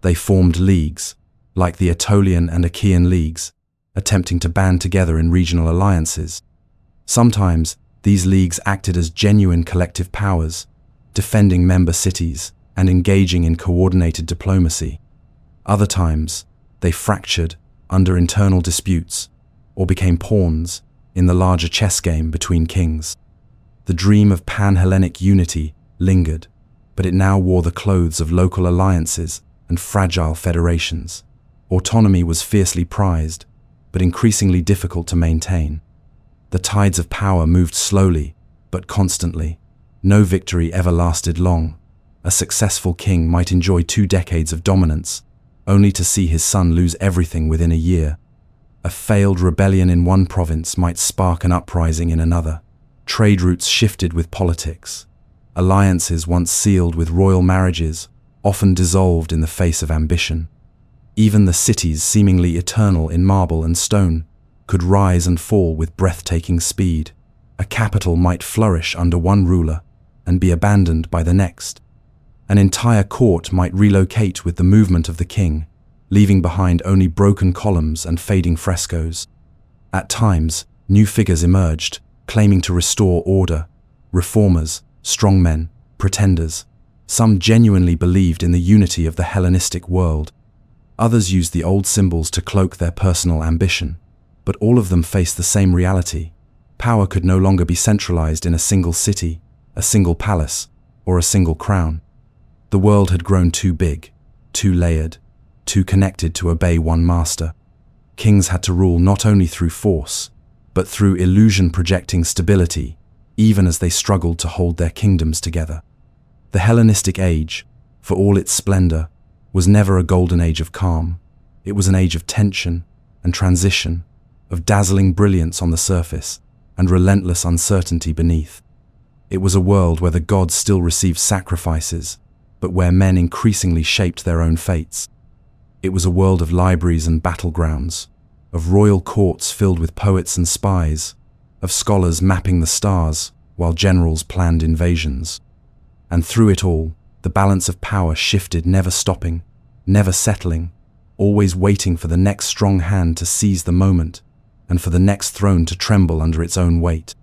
They formed leagues, like the Aetolian and Achaean leagues, attempting to band together in regional alliances. Sometimes, these leagues acted as genuine collective powers, defending member cities and engaging in coordinated diplomacy. Other times, they fractured under internal disputes or became pawns in the larger chess game between kings. The dream of pan-Hellenic unity lingered, but it now wore the clothes of local alliances and fragile federations. Autonomy was fiercely prized, but increasingly difficult to maintain. The tides of power moved slowly, but constantly. No victory ever lasted long. A successful king might enjoy 2 decades of dominance, only to see his son lose everything within a year. A failed rebellion in one province might spark an uprising in another. Trade routes shifted with politics. Alliances once sealed with royal marriages often dissolved in the face of ambition. Even the cities seemingly eternal in marble and stone could rise and fall with breathtaking speed. A capital might flourish under one ruler and be abandoned by the next. An entire court might relocate with the movement of the king, leaving behind only broken columns and fading frescoes. At times, new figures emerged, claiming to restore order: reformers, strongmen, pretenders. Some genuinely believed in the unity of the Hellenistic world. Others used the old symbols to cloak their personal ambition. But all of them faced the same reality. Power could no longer be centralized in a single city, a single palace, or a single crown. The world had grown too big, too layered, too connected to obey one master. Kings had to rule not only through force, but through illusion projecting stability, even as they struggled to hold their kingdoms together. The Hellenistic age, for all its splendor, was never a golden age of calm. It was an age of tension and transition, of dazzling brilliance on the surface and relentless uncertainty beneath. It was a world where the gods still received sacrifices, but where men increasingly shaped their own fates. It was a world of libraries and battlegrounds, of royal courts filled with poets and spies, of scholars mapping the stars while generals planned invasions. And through it all, the balance of power shifted, never stopping, never settling, always waiting for the next strong hand to seize the moment. and for the next throne to tremble under its own weight.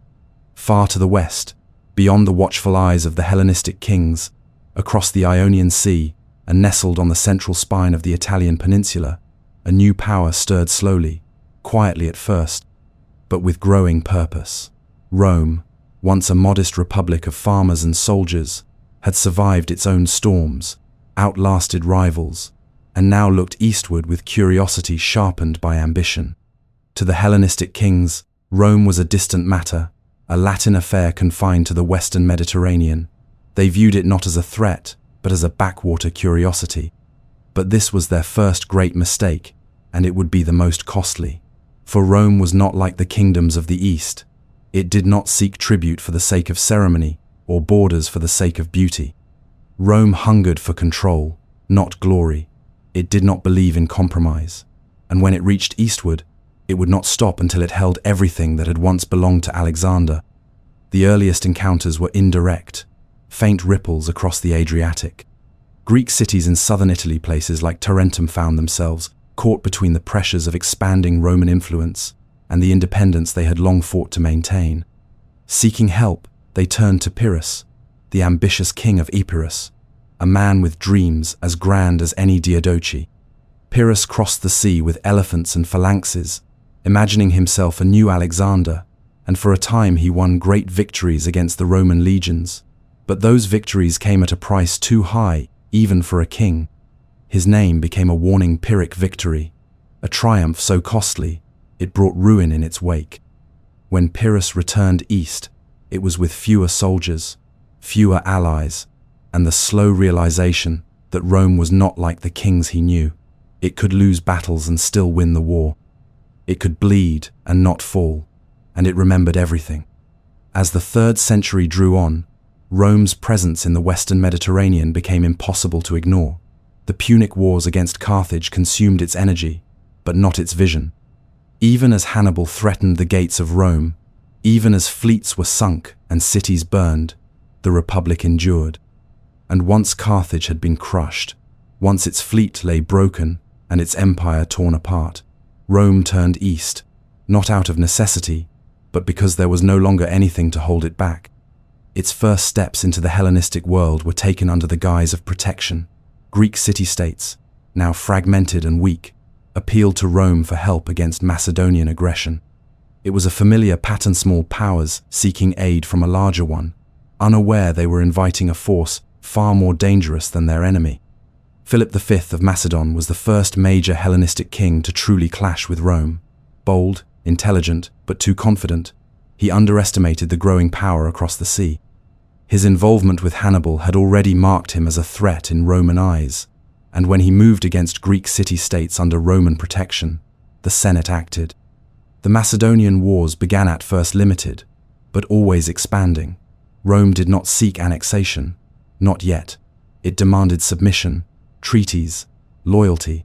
Far to the west, beyond the watchful eyes of the Hellenistic kings, across the Ionian Sea and nestled on the central spine of the Italian peninsula, a new power stirred slowly, quietly at first, but with growing purpose. Rome, once a modest republic of farmers and soldiers, had survived its own storms, outlasted rivals, and now looked eastward with curiosity sharpened by ambition. To the Hellenistic kings, Rome was a distant matter, a Latin affair confined to the Western Mediterranean. They viewed it not as a threat, but as a backwater curiosity. But this was their first great mistake, and it would be the most costly. For Rome was not like the kingdoms of the East. It did not seek tribute for the sake of ceremony, or borders for the sake of beauty. Rome hungered for control, not glory. It did not believe in compromise. And when it reached eastward, it would not stop until it held everything that had once belonged to Alexander. The earliest encounters were indirect, faint ripples across the Adriatic. Greek cities in southern Italy, places like Tarentum, found themselves caught between the pressures of expanding Roman influence and the independence they had long fought to maintain. Seeking help, they turned to Pyrrhus, the ambitious king of Epirus, a man with dreams as grand as any Diadochi. Pyrrhus crossed the sea with elephants and phalanxes, imagining himself a new Alexander, and for a time he won great victories against the Roman legions. But those victories came at a price too high, even for a king. His name became a warning Pyrrhic victory, a triumph so costly it brought ruin in its wake. When Pyrrhus returned east, it was with fewer soldiers, fewer allies, and the slow realization that Rome was not like the kings he knew. It could lose battles and still win the war. It could bleed and not fall, and it remembered everything. As the 3rd century drew on, Rome's presence in the Western Mediterranean became impossible to ignore. The Punic Wars against Carthage consumed its energy, but not its vision. Even as Hannibal threatened the gates of Rome, even as fleets were sunk and cities burned, the Republic endured. And once Carthage had been crushed, once its fleet lay broken and its empire torn apart, Rome turned east, not out of necessity, but because there was no longer anything to hold it back. Its first steps into the Hellenistic world were taken under the guise of protection. Greek city-states, now fragmented and weak, appealed to Rome for help against Macedonian aggression. It was a familiar pattern: small powers seeking aid from a larger one, unaware they were inviting a force far more dangerous than their enemy. Philip V of Macedon was the first major Hellenistic king to truly clash with Rome. Bold, intelligent, but too confident, he underestimated the growing power across the sea. His involvement with Hannibal had already marked him as a threat in Roman eyes, and when he moved against Greek city-states under Roman protection, the Senate acted. The Macedonian wars began at first limited, but always expanding. Rome did not seek annexation, not yet. It demanded submission, treaties, loyalty.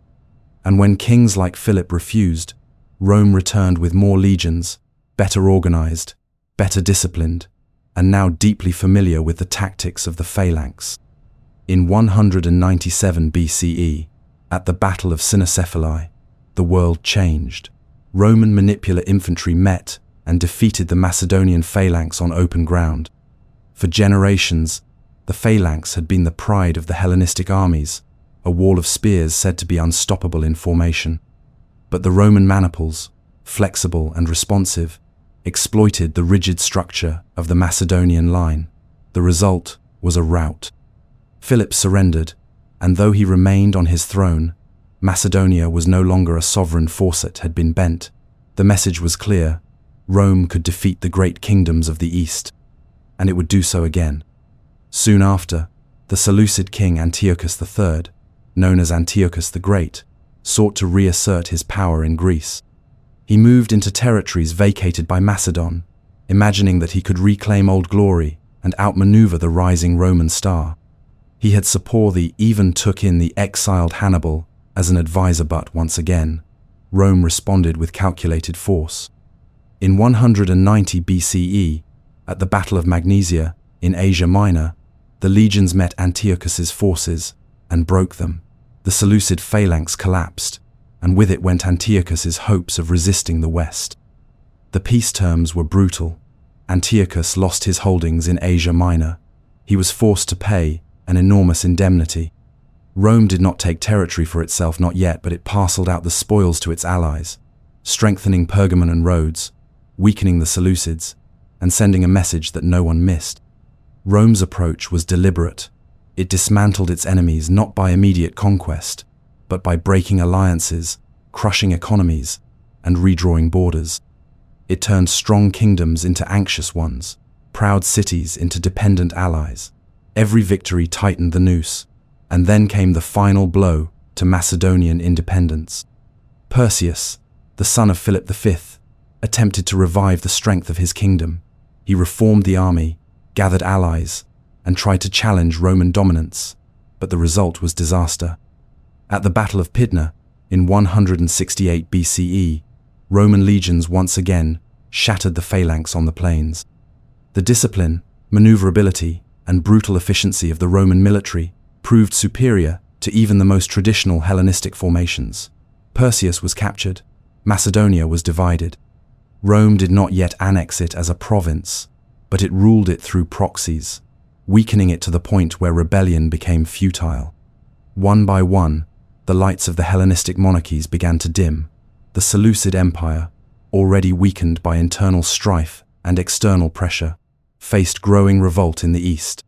And when kings like Philip refused, Rome returned with more legions, better organized, better disciplined, and now deeply familiar with the tactics of the phalanx. In 197 BCE, at the Battle of Cynocephalae, the world changed. Roman manipular infantry met and defeated the Macedonian phalanx on open ground. For generations, the phalanx had been the pride of the Hellenistic armies, a wall of spears said to be unstoppable in formation. But the Roman maniples, flexible and responsive, exploited the rigid structure of the Macedonian line. The result was a rout. Philip surrendered, and though he remained on his throne, Macedonia was no longer a sovereign faucet had been bent. The message was clear: Rome could defeat the great kingdoms of the East, and it would do so again. Soon after, the Seleucid king Antiochus III, known as Antiochus the Great, sought to reassert his power in Greece. He moved into territories vacated by Macedon, imagining that he could reclaim old glory and outmaneuver the rising Roman star. He had even took in the exiled Hannibal as an advisor, but once again, Rome responded with calculated force. In 190 BCE, at the Battle of Magnesia in Asia Minor, the legions met Antiochus's forces and broke them. The Seleucid phalanx collapsed, and with it went Antiochus's hopes of resisting the West. The peace terms were brutal. Antiochus lost his holdings in Asia Minor. He was forced to pay an enormous indemnity. Rome did not take territory for itself, not yet, but it parceled out the spoils to its allies, strengthening Pergamon and Rhodes, weakening the Seleucids, and sending a message that no one missed. Rome's approach was deliberate. It dismantled its enemies not by immediate conquest, but by breaking alliances, crushing economies, and redrawing borders. It turned strong kingdoms into anxious ones, proud cities into dependent allies. Every victory tightened the noose, and then came the final blow to Macedonian independence. Perseus, the son of Philip V, attempted to revive the strength of his kingdom. He reformed the army, gathered allies, and tried to challenge Roman dominance, but the result was disaster. At the Battle of Pydna, in 168 BCE, Roman legions once again shattered the phalanx on the plains. The discipline, maneuverability, and brutal efficiency of the Roman military proved superior to even the most traditional Hellenistic formations. Perseus was captured. Macedonia was divided. Rome did not yet annex it as a province, but it ruled it through proxies, weakening it to the point where rebellion became futile. One by one, the lights of the Hellenistic monarchies began to dim. The Seleucid Empire, already weakened by internal strife and external pressure, faced growing revolt in the east.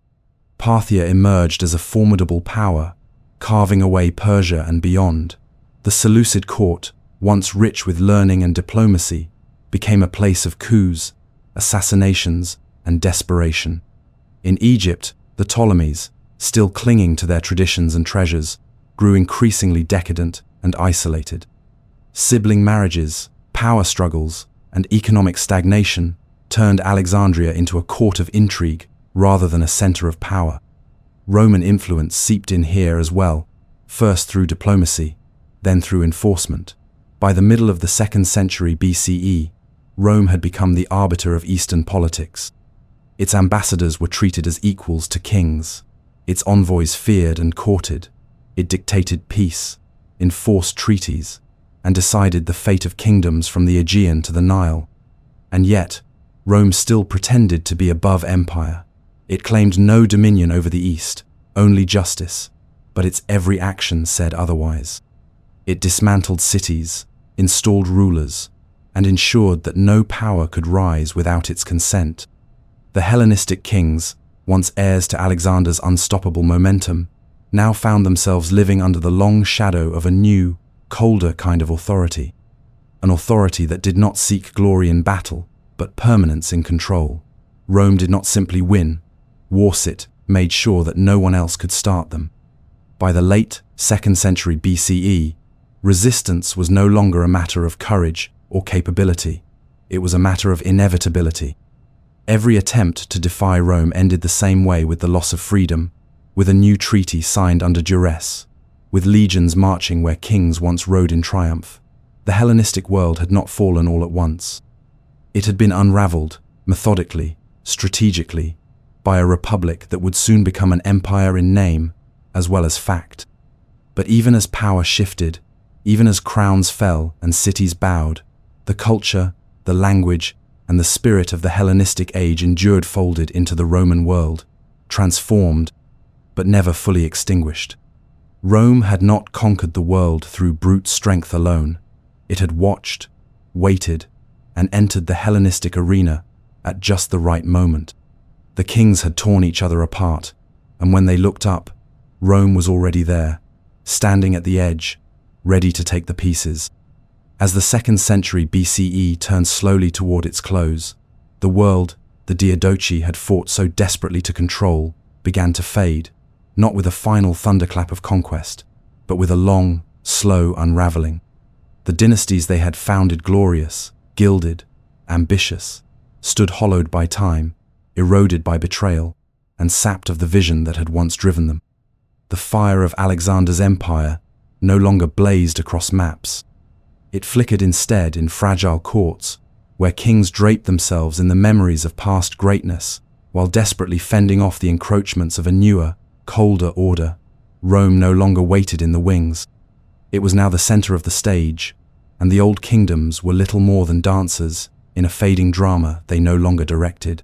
Parthia emerged as a formidable power, carving away Persia and beyond. The Seleucid court, once rich with learning and diplomacy, became a place of coups, assassinations, and desperation. In Egypt, the Ptolemies, still clinging to their traditions and treasures, grew increasingly decadent and isolated. Sibling marriages, power struggles, and economic stagnation turned Alexandria into a court of intrigue rather than a center of power. Roman influence seeped in here as well, first through diplomacy, then through enforcement. By the middle of the 2nd century BCE, Rome had become the arbiter of Eastern politics. Its ambassadors were treated as equals to kings. Its envoys feared and courted. It dictated peace, enforced treaties, and decided the fate of kingdoms from the Aegean to the Nile. And yet, Rome still pretended to be above empire. It claimed no dominion over the East, only justice, but its every action said otherwise. It dismantled cities, installed rulers, and ensured that no power could rise without its consent. The Hellenistic kings, once heirs to Alexander's unstoppable momentum, now found themselves living under the long shadow of a new, colder kind of authority. An authority that did not seek glory in battle, but permanence in control. Rome did not simply win. Warsit made sure that no one else could start them. By the late 2nd century BCE, resistance was no longer a matter of courage or capability. It was a matter of inevitability. Every attempt to defy Rome ended the same way, with the loss of freedom, with a new treaty signed under duress, with legions marching where kings once rode in triumph. The Hellenistic world had not fallen all at once. It had been unraveled, methodically, strategically, by a republic that would soon become an empire in name as well as fact. But even as power shifted, even as crowns fell and cities bowed, the culture, the language, and the spirit of the Hellenistic age endured, folded into the Roman world, transformed, but never fully extinguished. Rome had not conquered the world through brute strength alone. It had watched, waited, and entered the Hellenistic arena at just the right moment. The kings had torn each other apart, and when they looked up, Rome was already there, standing at the edge, ready to take the pieces. As the 2nd century BCE turned slowly toward its close, the world the Diadochi had fought so desperately to control began to fade, not with a final thunderclap of conquest, but with a long, slow unraveling. The dynasties they had founded, glorious, gilded, ambitious, stood hollowed by time, eroded by betrayal, and sapped of the vision that had once driven them. The fire of Alexander's empire no longer blazed across maps. It flickered instead in fragile courts, where kings draped themselves in the memories of past greatness, while desperately fending off the encroachments of a newer, colder order. Rome no longer waited in the wings. It was now the center of the stage, and the old kingdoms were little more than dancers in a fading drama they no longer directed.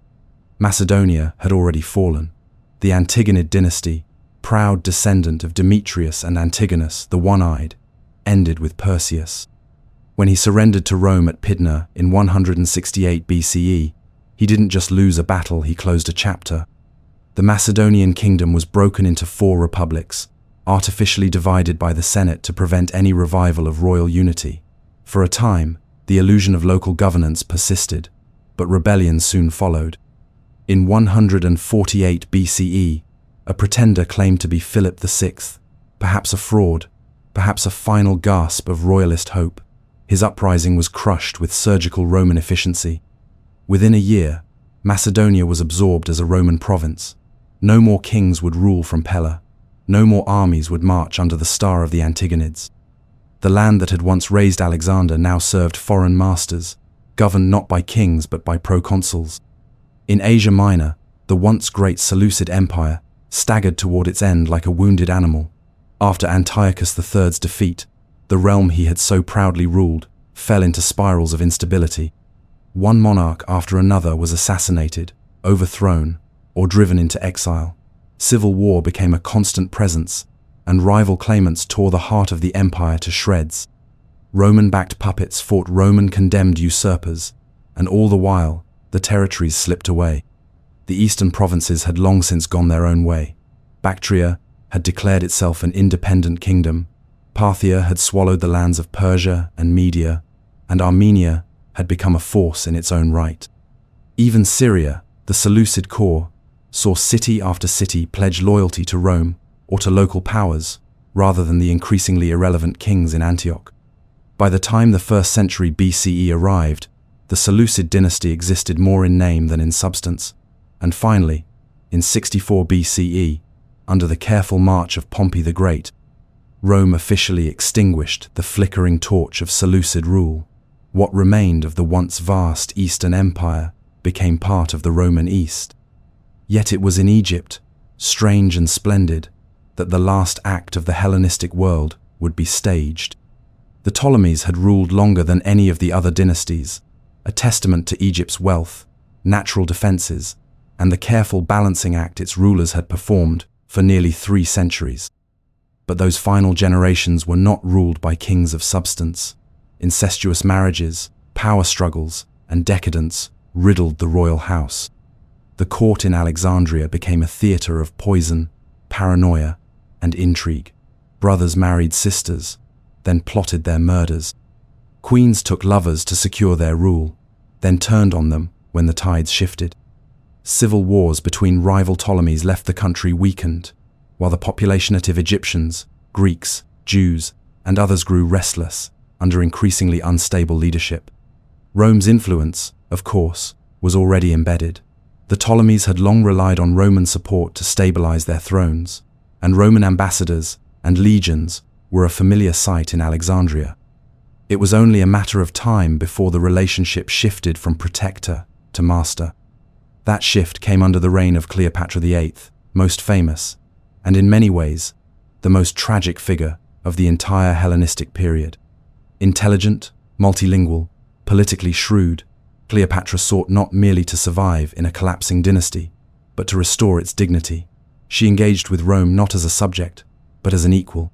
Macedonia had already fallen. The Antigonid dynasty, proud descendant of Demetrius and Antigonus, the one-eyed, ended with Perseus. When he surrendered to Rome at Pydna in 168 BCE, he didn't just lose a battle, he closed a chapter. The Macedonian kingdom was broken into 4 republics, artificially divided by the Senate to prevent any revival of royal unity. For a time, the illusion of local governance persisted, but rebellion soon followed. In 148 BCE, a pretender claimed to be Philip VI, perhaps a fraud, perhaps a final gasp of royalist hope. His uprising was crushed with surgical Roman efficiency. Within a year, Macedonia was absorbed as a Roman province. No more kings would rule from Pella. No more armies would march under the star of the Antigonids. The land that had once raised Alexander now served foreign masters, governed not by kings but by proconsuls. In Asia Minor, the once great Seleucid Empire staggered toward its end like a wounded animal. After Antiochus III's defeat, the realm he had so proudly ruled fell into spirals of instability. One monarch after another was assassinated, overthrown, or driven into exile. Civil war became a constant presence, and rival claimants tore the heart of the empire to shreds. Roman-backed puppets fought Roman-condemned usurpers, and all the while, the territories slipped away. The eastern provinces had long since gone their own way. Bactria had declared itself an independent kingdom, Parthia had swallowed the lands of Persia and Media, and Armenia had become a force in its own right. Even Syria, the Seleucid core, saw city after city pledge loyalty to Rome or to local powers, rather than the increasingly irrelevant kings in Antioch. By the time the 1st century BCE arrived, the Seleucid dynasty existed more in name than in substance, and finally, in 64 BCE, under the careful march of Pompey the Great, Rome officially extinguished the flickering torch of Seleucid rule. What remained of the once vast Eastern Empire became part of the Roman East. Yet it was in Egypt, strange and splendid, that the last act of the Hellenistic world would be staged. The Ptolemies had ruled longer than any of the other dynasties, a testament to Egypt's wealth, natural defenses, and the careful balancing act its rulers had performed for nearly 3 centuries. But those final generations were not ruled by kings of substance. Incestuous marriages, power struggles, and decadence riddled the royal house. The court in Alexandria became a theater of poison, paranoia, and intrigue. Brothers married sisters, then plotted their murders. Queens took lovers to secure their rule, then turned on them when the tides shifted. Civil wars between rival Ptolemies left the country weakened, while the populationative Egyptians, Greeks, Jews, and others grew restless under increasingly unstable leadership. Rome's influence, of course, was already embedded. The Ptolemies had long relied on Roman support to stabilize their thrones, and Roman ambassadors and legions were a familiar sight in Alexandria. It was only a matter of time before the relationship shifted from protector to master. That shift came under the reign of Cleopatra VIII, most famous, and in many ways, the most tragic figure of the entire Hellenistic period. Intelligent, multilingual, politically shrewd, Cleopatra sought not merely to survive in a collapsing dynasty, but to restore its dignity. She engaged with Rome not as a subject, but as an equal.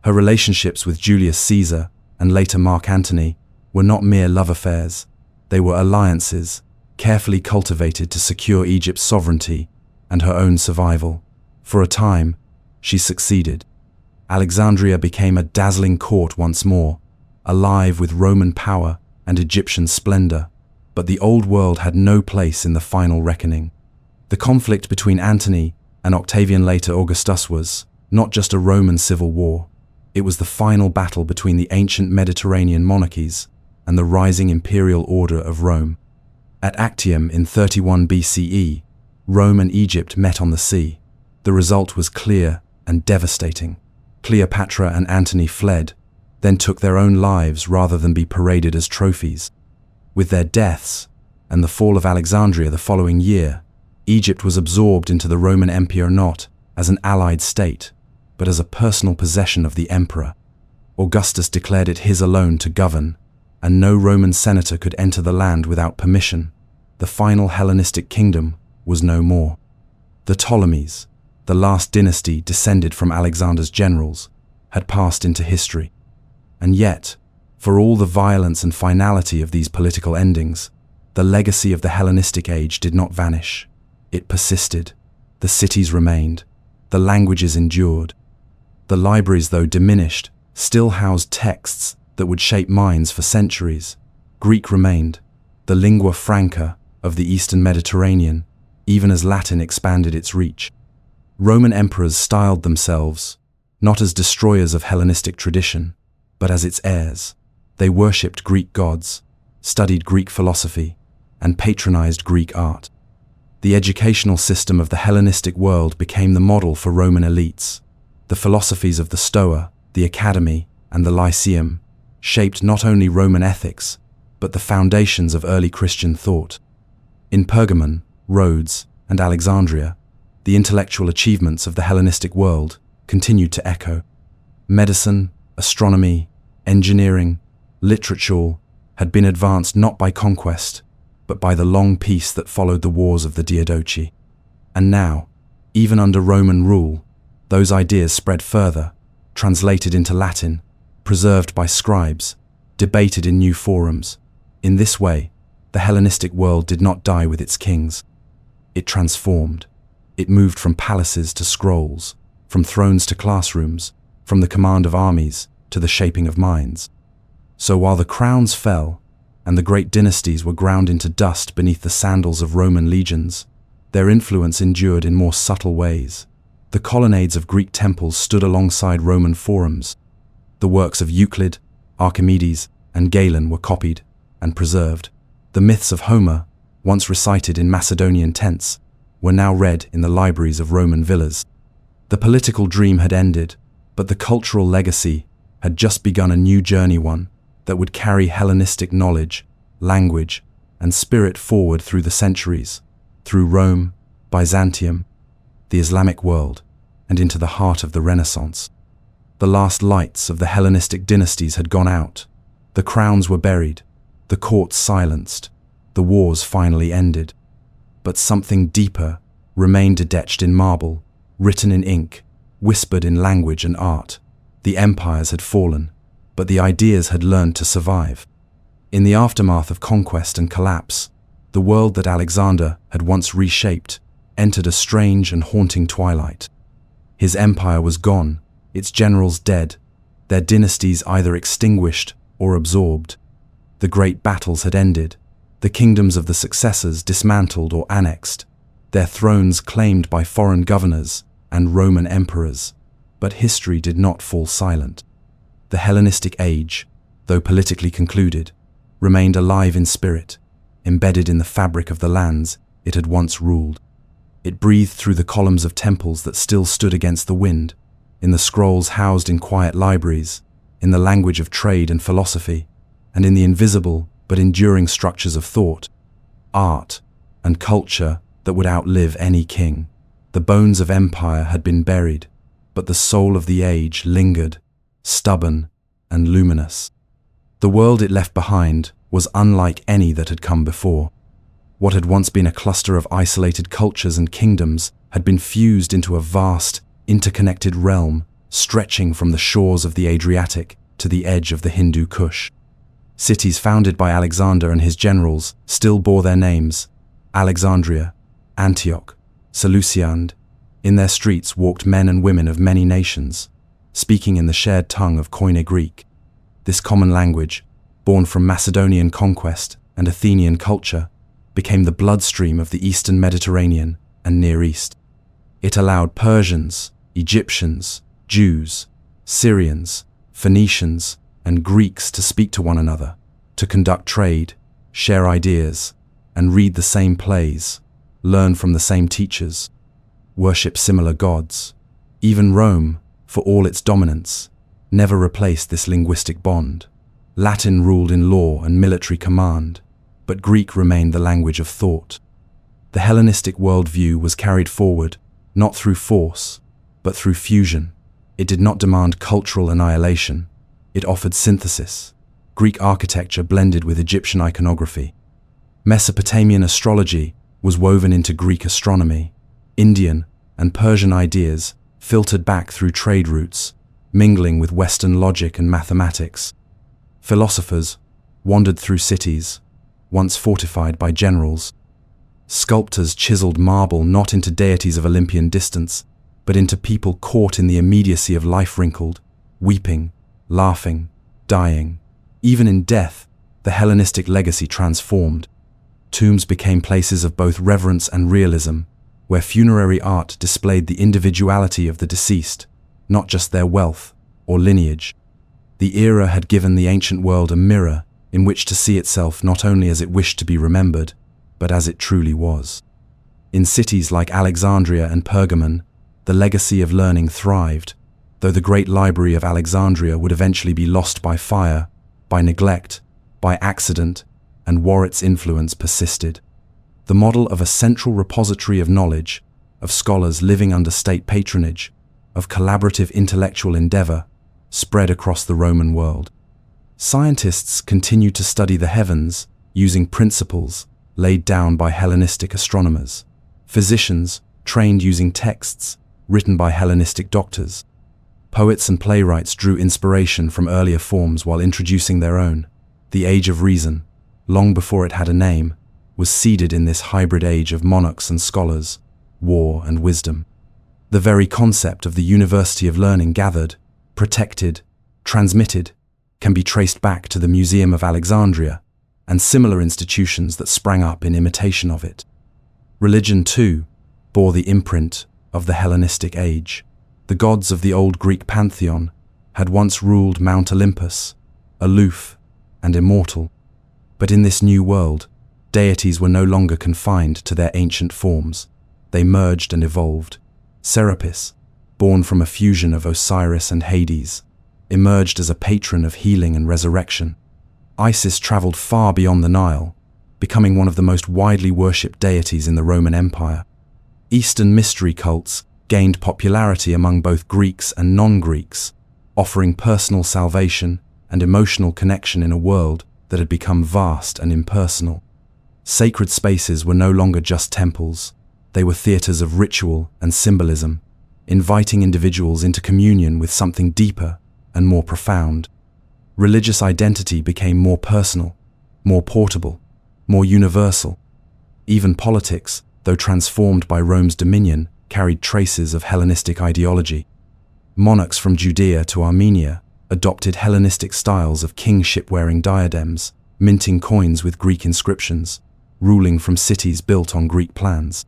Her relationships with Julius Caesar and later Mark Antony were not mere love affairs. They were alliances, carefully cultivated to secure Egypt's sovereignty and her own survival. For a time, she succeeded. Alexandria became a dazzling court once more, alive with Roman power and Egyptian splendor. But the old world had no place in the final reckoning. The conflict between Antony and Octavian, later Augustus, was not just a Roman civil war. It was the final battle between the ancient Mediterranean monarchies and the rising imperial order of Rome. At Actium in 31 BCE, Rome and Egypt met on the sea. The result was clear and devastating. Cleopatra and Antony fled, then took their own lives rather than be paraded as trophies. With their deaths and the fall of Alexandria the following year, Egypt was absorbed into the Roman Empire not as an allied state, but as a personal possession of the emperor. Augustus declared it his alone to govern, and no Roman senator could enter the land without permission. The final Hellenistic kingdom was no more. The Ptolemies, the last dynasty descended from Alexander's generals, had passed into history. And yet, for all the violence and finality of these political endings, the legacy of the Hellenistic age did not vanish. It persisted. The cities remained. The languages endured. The libraries, though diminished, still housed texts that would shape minds for centuries. Greek remained, the lingua franca of the Eastern Mediterranean, even as Latin expanded its reach. Roman emperors styled themselves not as destroyers of Hellenistic tradition, but as its heirs. They worshipped Greek gods, studied Greek philosophy, and patronized Greek art. The educational system of the Hellenistic world became the model for Roman elites. The philosophies of the Stoa, the Academy, and the Lyceum shaped not only Roman ethics, but the foundations of early Christian thought. In Pergamon, Rhodes, and Alexandria, the intellectual achievements of the Hellenistic world continued to echo. Medicine, astronomy, engineering, literature had been advanced not by conquest, but by the long peace that followed the wars of the Diadochi. And now, even under Roman rule, those ideas spread further, translated into Latin, preserved by scribes, debated in new forums. In this way, the Hellenistic world did not die with its kings. It transformed. It moved from palaces to scrolls, from thrones to classrooms, from the command of armies to the shaping of minds. So while the crowns fell, and the great dynasties were ground into dust beneath the sandals of Roman legions, their influence endured in more subtle ways. The colonnades of Greek temples stood alongside Roman forums. The works of Euclid, Archimedes, and Galen were copied and preserved. The myths of Homer, once recited in Macedonian tents, were now read in the libraries of Roman villas. The political dream had ended, but the cultural legacy had just begun a new journey, one that would carry Hellenistic knowledge, language, and spirit forward through the centuries, through Rome, Byzantium, the Islamic world, and into the heart of the Renaissance. The last lights of the Hellenistic dynasties had gone out. The crowns were buried, the courts silenced, the wars finally ended. But something deeper remained etched in marble, written in ink, whispered in language and art. The empires had fallen, but the ideas had learned to survive. In the aftermath of conquest and collapse, the world that Alexander had once reshaped entered a strange and haunting twilight. His empire was gone, its generals dead, their dynasties either extinguished or absorbed. The great battles had ended, the kingdoms of the successors dismantled or annexed, their thrones claimed by foreign governors and Roman emperors. But history did not fall silent. The Hellenistic age, though politically concluded, remained alive in spirit, embedded in the fabric of the lands it had once ruled. It breathed through the columns of temples that still stood against the wind, in the scrolls housed in quiet libraries, in the language of trade and philosophy, and in the invisible but enduring structures of thought, art, and culture that would outlive any king. The bones of empire had been buried, but the soul of the age lingered, stubborn and luminous. The world it left behind was unlike any that had come before. What had once been a cluster of isolated cultures and kingdoms had been fused into a vast, interconnected realm stretching from the shores of the Adriatic to the edge of the Hindu Kush. Cities founded by Alexander and his generals still bore their names: Alexandria, Antioch, Seleucia. In their streets walked men and women of many nations, speaking in the shared tongue of Koine Greek. This common language, born from Macedonian conquest and Athenian culture, became the bloodstream of the Eastern Mediterranean and Near East. It allowed Persians, Egyptians, Jews, Syrians, Phoenicians, and Greeks to speak to one another, to conduct trade, share ideas, and read the same plays, learn from the same teachers, worship similar gods. Even Rome, for all its dominance, never replaced this linguistic bond. Latin ruled in law and military command, but Greek remained the language of thought. The Hellenistic worldview was carried forward not through force, but through fusion. It did not demand cultural annihilation. It offered synthesis. Greek architecture blended with Egyptian iconography. Mesopotamian astrology was woven into Greek astronomy. Indian and Persian ideas filtered back through trade routes, mingling with Western logic and mathematics. Philosophers wandered through cities, once fortified by generals. Sculptors chiseled marble not into deities of Olympian distance, but into people caught in the immediacy of life, wrinkled, weeping, laughing, dying. Even in death, the Hellenistic legacy transformed. Tombs became places of both reverence and realism, where funerary art displayed the individuality of the deceased, not just their wealth or lineage. The era had given the ancient world a mirror in which to see itself not only as it wished to be remembered, but as it truly was. In cities like Alexandria and Pergamon, the legacy of learning thrived, though the great library of Alexandria would eventually be lost by fire, by neglect, by accident, and war its influence persisted. The model of a central repository of knowledge, of scholars living under state patronage, of collaborative intellectual endeavor, spread across the Roman world. Scientists continued to study the heavens using principles laid down by Hellenistic astronomers. Physicians trained using texts written by Hellenistic doctors. Poets and playwrights drew inspiration from earlier forms while introducing their own. The Age of Reason, long before it had a name, was seeded in this hybrid age of monarchs and scholars, war and wisdom. The very concept of the University of Learning gathered, protected, transmitted, can be traced back to the Museum of Alexandria and similar institutions that sprang up in imitation of it. Religion, too, bore the imprint of the Hellenistic age. The gods of the old Greek pantheon had once ruled Mount Olympus, aloof and immortal. But in this new world, deities were no longer confined to their ancient forms. They merged and evolved. Serapis, born from a fusion of Osiris and Hades, emerged as a patron of healing and resurrection. Isis traveled far beyond the Nile, becoming one of the most widely worshipped deities in the Roman Empire. Eastern mystery cults gained popularity among both Greeks and non-Greeks, offering personal salvation and emotional connection in a world that had become vast and impersonal. Sacred spaces were no longer just temples. They were theaters of ritual and symbolism, inviting individuals into communion with something deeper and more profound. Religious identity became more personal, more portable, more universal. Even politics, though transformed by Rome's dominion, carried traces of Hellenistic ideology. Monarchs from Judea to Armenia adopted Hellenistic styles of kingship-wearing diadems, minting coins with Greek inscriptions, ruling from cities built on Greek plans.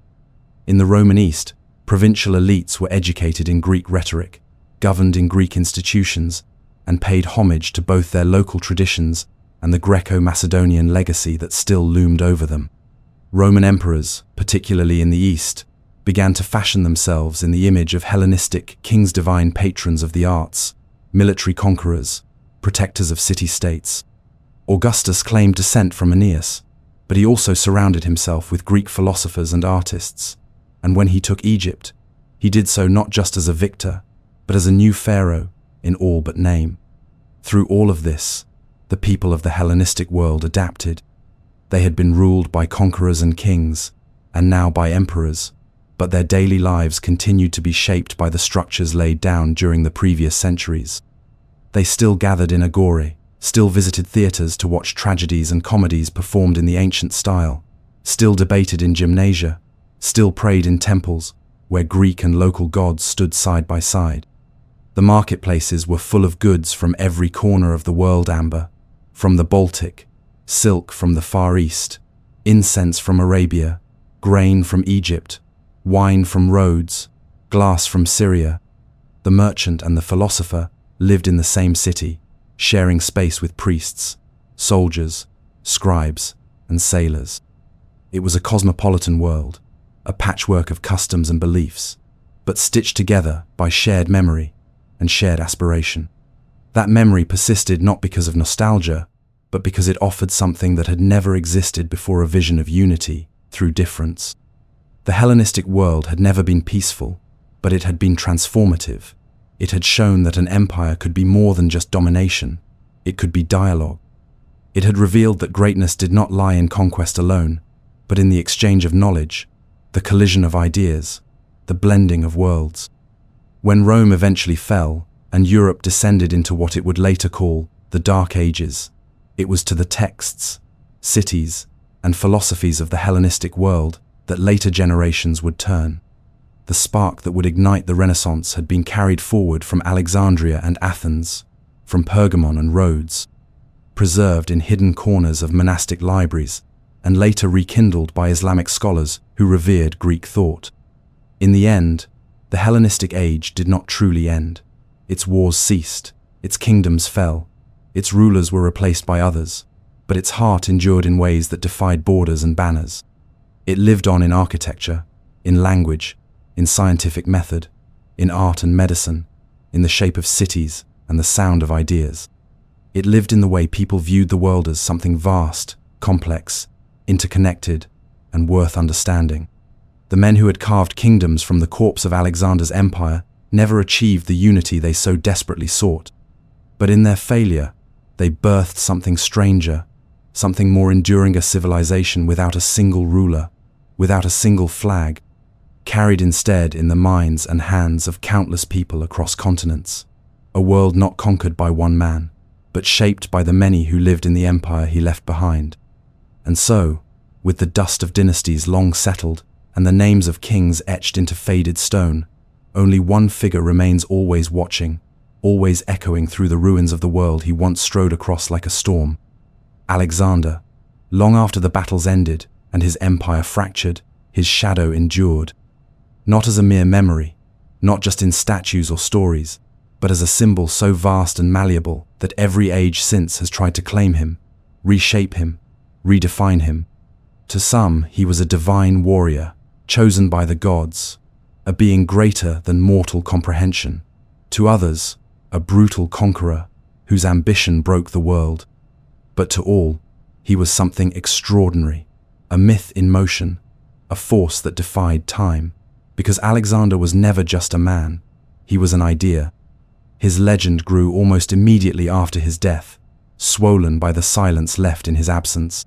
In the Roman East, provincial elites were educated in Greek rhetoric, governed in Greek institutions, and paid homage to both their local traditions and the Greco-Macedonian legacy that still loomed over them. Roman emperors, particularly in the East, began to fashion themselves in the image of Hellenistic kings, divine patrons of the arts, military conquerors, protectors of city-states. Augustus claimed descent from Aeneas, but he also surrounded himself with Greek philosophers and artists, and when he took Egypt, he did so not just as a victor, but as a new pharaoh in all but name. Through all of this, the people of the Hellenistic world adapted. They had been ruled by conquerors and kings, and now by emperors, but their daily lives continued to be shaped by the structures laid down during the previous centuries. They still gathered in agora, still visited theaters to watch tragedies and comedies performed in the ancient style, still debated in gymnasia, still prayed in temples where Greek and local gods stood side by side. The marketplaces were full of goods from every corner of the world, amber from the Baltic, silk from the Far East, incense from Arabia, grain from Egypt, wine from Rhodes, glass from Syria. The merchant and the philosopher lived in the same city, sharing space with priests, soldiers, scribes, and sailors. It was a cosmopolitan world, a patchwork of customs and beliefs, but stitched together by shared memory and shared aspiration. That memory persisted not because of nostalgia, but because it offered something that had never existed before: a vision of unity through difference. The Hellenistic world had never been peaceful, but it had been transformative. It had shown that an empire could be more than just domination. It could be dialogue, It had revealed that greatness did not lie in conquest alone, but in the exchange of knowledge, the collision of ideas, the blending of worlds. When Rome eventually fell, and Europe descended into what it would later call the Dark Ages, it was to the texts, cities, and philosophies of the Hellenistic world that later generations would turn. The spark that would ignite the Renaissance had been carried forward from Alexandria and Athens, from Pergamon and Rhodes, preserved in hidden corners of monastic libraries, and later rekindled by Islamic scholars who revered Greek thought. In the end, the Hellenistic age did not truly end. Its wars ceased, its kingdoms fell, its rulers were replaced by others, but its heart endured in ways that defied borders and banners. It lived on in architecture, in language, in scientific method, in art and medicine, in the shape of cities and the sound of ideas. It lived in the way people viewed the world as something vast, complex, interconnected, and worth understanding. The men who had carved kingdoms from the corpse of Alexander's empire never achieved the unity they so desperately sought. But in their failure, they birthed something stranger, something more enduring, a civilization without a single ruler, without a single flag, carried instead in the minds and hands of countless people across continents. A world not conquered by one man, but shaped by the many who lived in the empire he left behind. And so, with the dust of dynasties long settled and the names of kings etched into faded stone, only one figure remains, always watching, always echoing through the ruins of the world he once strode across like a storm. Alexander. Long after the battles ended and his empire fractured, his shadow endured. Not as a mere memory, not just in statues or stories, but as a symbol so vast and malleable that every age since has tried to claim him, reshape him, redefine him. To some, he was a divine warrior, chosen by the gods, a being greater than mortal comprehension. To others, a brutal conqueror whose ambition broke the world. But to all, he was something extraordinary, a myth in motion, a force that defied time. Because Alexander was never just a man, he was an idea. His legend grew almost immediately after his death, swollen by the silence left in his absence.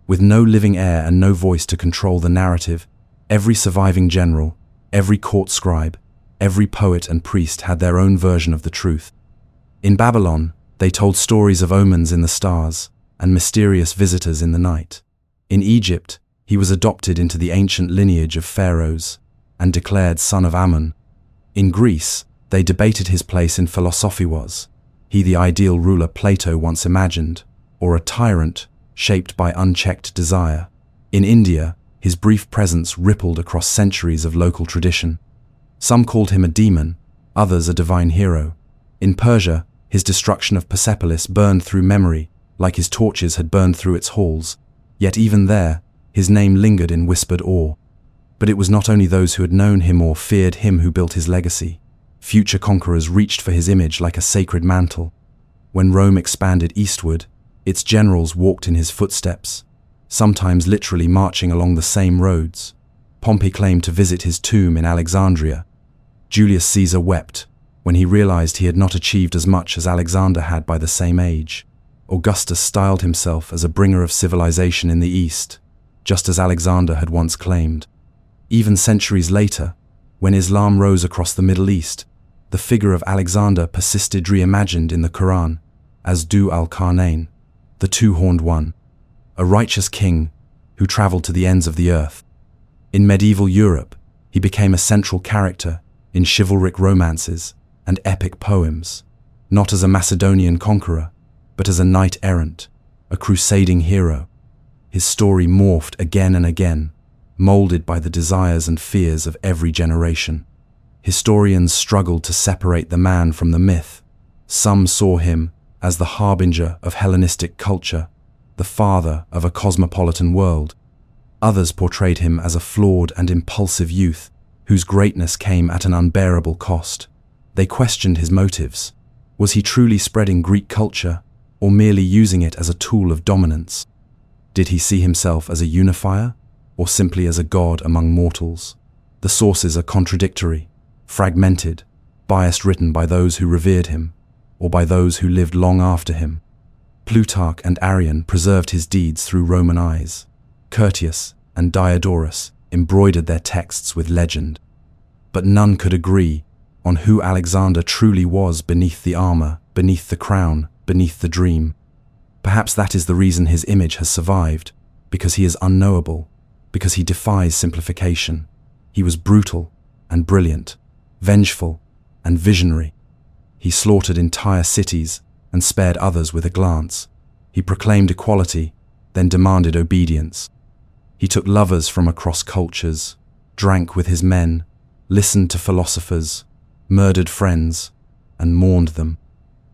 With no living heir and no voice to control the narrative, every surviving general, every court scribe, every poet and priest had their own version of the truth. In Babylon, they told stories of omens in the stars and mysterious visitors in the night. In Egypt, he was adopted into the ancient lineage of pharaohs and declared son of Ammon. In Greece, they debated his place in philosophy. Was he the ideal ruler Plato once imagined, or a tyrant shaped by unchecked desire? In India, his brief presence rippled across centuries of local tradition. Some called him a demon, others a divine hero. In Persia, his destruction of Persepolis burned through memory, like his torches had burned through its halls. Yet even there, his name lingered in whispered awe. But it was not only those who had known him or feared him who built his legacy. Future conquerors reached for his image like a sacred mantle. When Rome expanded eastward, its generals walked in his footsteps, sometimes literally marching along the same roads. Pompey claimed to visit his tomb in Alexandria. Julius Caesar wept when he realized he had not achieved as much as Alexander had by the same age. Augustus styled himself as a bringer of civilization in the East, just as Alexander had once claimed. Even centuries later, when Islam rose across the Middle East, the figure of Alexander persisted, reimagined in the Quran as Dhu al-Qarnayn, the two-horned one, a righteous king who traveled to the ends of the earth. In medieval Europe, he became a central character in chivalric romances and epic poems, not as a Macedonian conqueror, but as a knight-errant, a crusading hero. His story morphed again and again, molded by the desires and fears of every generation. Historians struggled to separate the man from the myth. Some saw him as the harbinger of Hellenistic culture, the father of a cosmopolitan world. Others portrayed him as a flawed and impulsive youth, whose greatness came at an unbearable cost. They questioned his motives. Was he truly spreading Greek culture, or merely using it as a tool of dominance? Did he see himself as a unifier, or simply as a god among mortals? The sources are contradictory, fragmented, biased, written by those who revered him, or by those who lived long after him. Plutarch and Arrian preserved his deeds through Roman eyes. Curtius and Diodorus embroidered their texts with legend. But none could agree on who Alexander truly was beneath the armor, beneath the crown, beneath the dream. Perhaps that is the reason his image has survived, because he is unknowable, because he defies simplification. He was brutal and brilliant, vengeful and visionary. He slaughtered entire cities and spared others with a glance. He proclaimed equality, then demanded obedience. He took lovers from across cultures, drank with his men, listened to philosophers, murdered friends, and mourned them.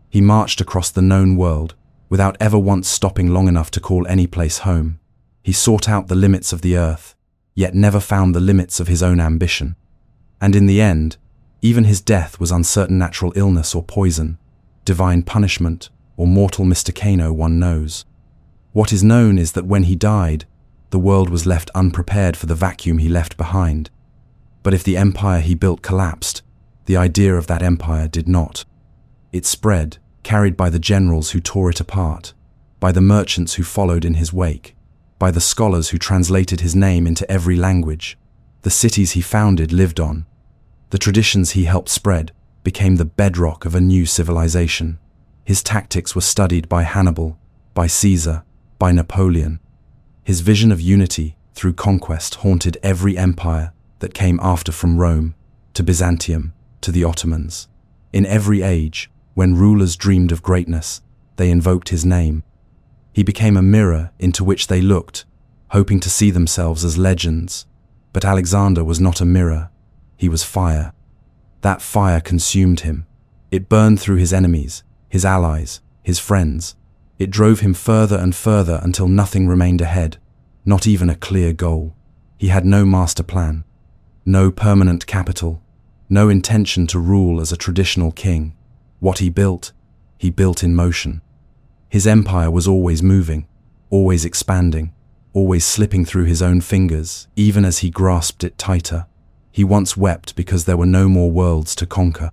He marched across the known world without ever once stopping long enough to call any place home. He sought out the limits of the earth, yet never found the limits of his own ambition. And in the end, even his death was uncertain natural illness or poison, divine punishment or mortal mistakano, one knows. What is known is that when he died, the world was left unprepared for the vacuum he left behind. But if the empire he built collapsed, the idea of that empire did not. It spread, carried by the generals who tore it apart, by the merchants who followed in his wake, by the scholars who translated his name into every language. The cities he founded lived on. The traditions he helped spread became the bedrock of a new civilization. His tactics were studied by Hannibal, by Caesar, by Napoleon. His vision of unity through conquest haunted every empire that came after, from Rome to Byzantium to the Ottomans. In every age, when rulers dreamed of greatness, they invoked his name. He became a mirror into which they looked, hoping to see themselves as legends. But Alexander was not a mirror. He was fire. That fire consumed him. It burned through his enemies, his allies, his friends. It drove him further and further until nothing remained ahead, not even a clear goal. He had no master plan, no permanent capital, no intention to rule as a traditional king. What he built in motion. His empire was always moving, always expanding, always slipping through his own fingers, even as he grasped it tighter. He once wept because there were no more worlds to conquer.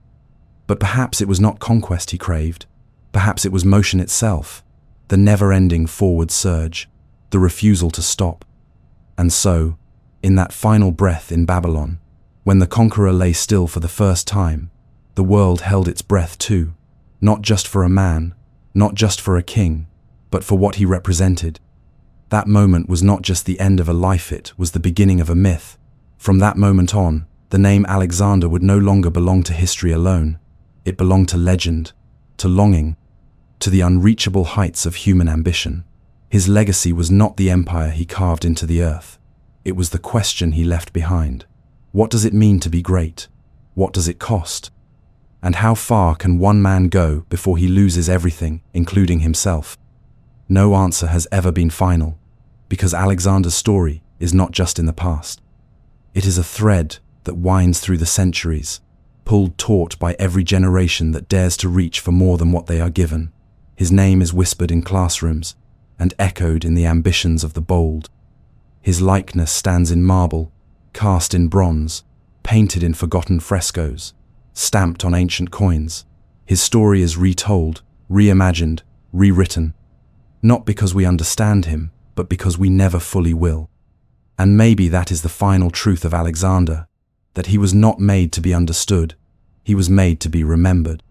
But perhaps it was not conquest he craved. Perhaps it was motion itself, the never-ending forward surge, the refusal to stop. And so, in that final breath in Babylon, when the conqueror lay still for the first time, the world held its breath too, not just for a man, not just for a king, but for what he represented. That moment was not just the end of a life, it was the beginning of a myth. From that moment on, the name Alexander would no longer belong to history alone. It belonged to legend, to longing, to the unreachable heights of human ambition. His legacy was not the empire he carved into the earth. It was the question he left behind. What does it mean to be great? What does it cost? And how far can one man go before he loses everything, including himself? No answer has ever been final, because Alexander's story is not just in the past. It is a thread that winds through the centuries, pulled taut by every generation that dares to reach for more than what they are given. His name is whispered in classrooms and echoed in the ambitions of the bold. His likeness stands in marble, cast in bronze, painted in forgotten frescoes, stamped on ancient coins. His story is retold, reimagined, rewritten, not because we understand him, but because we never fully will. And maybe that is the final truth of Alexander, that he was not made to be understood, he was made to be remembered.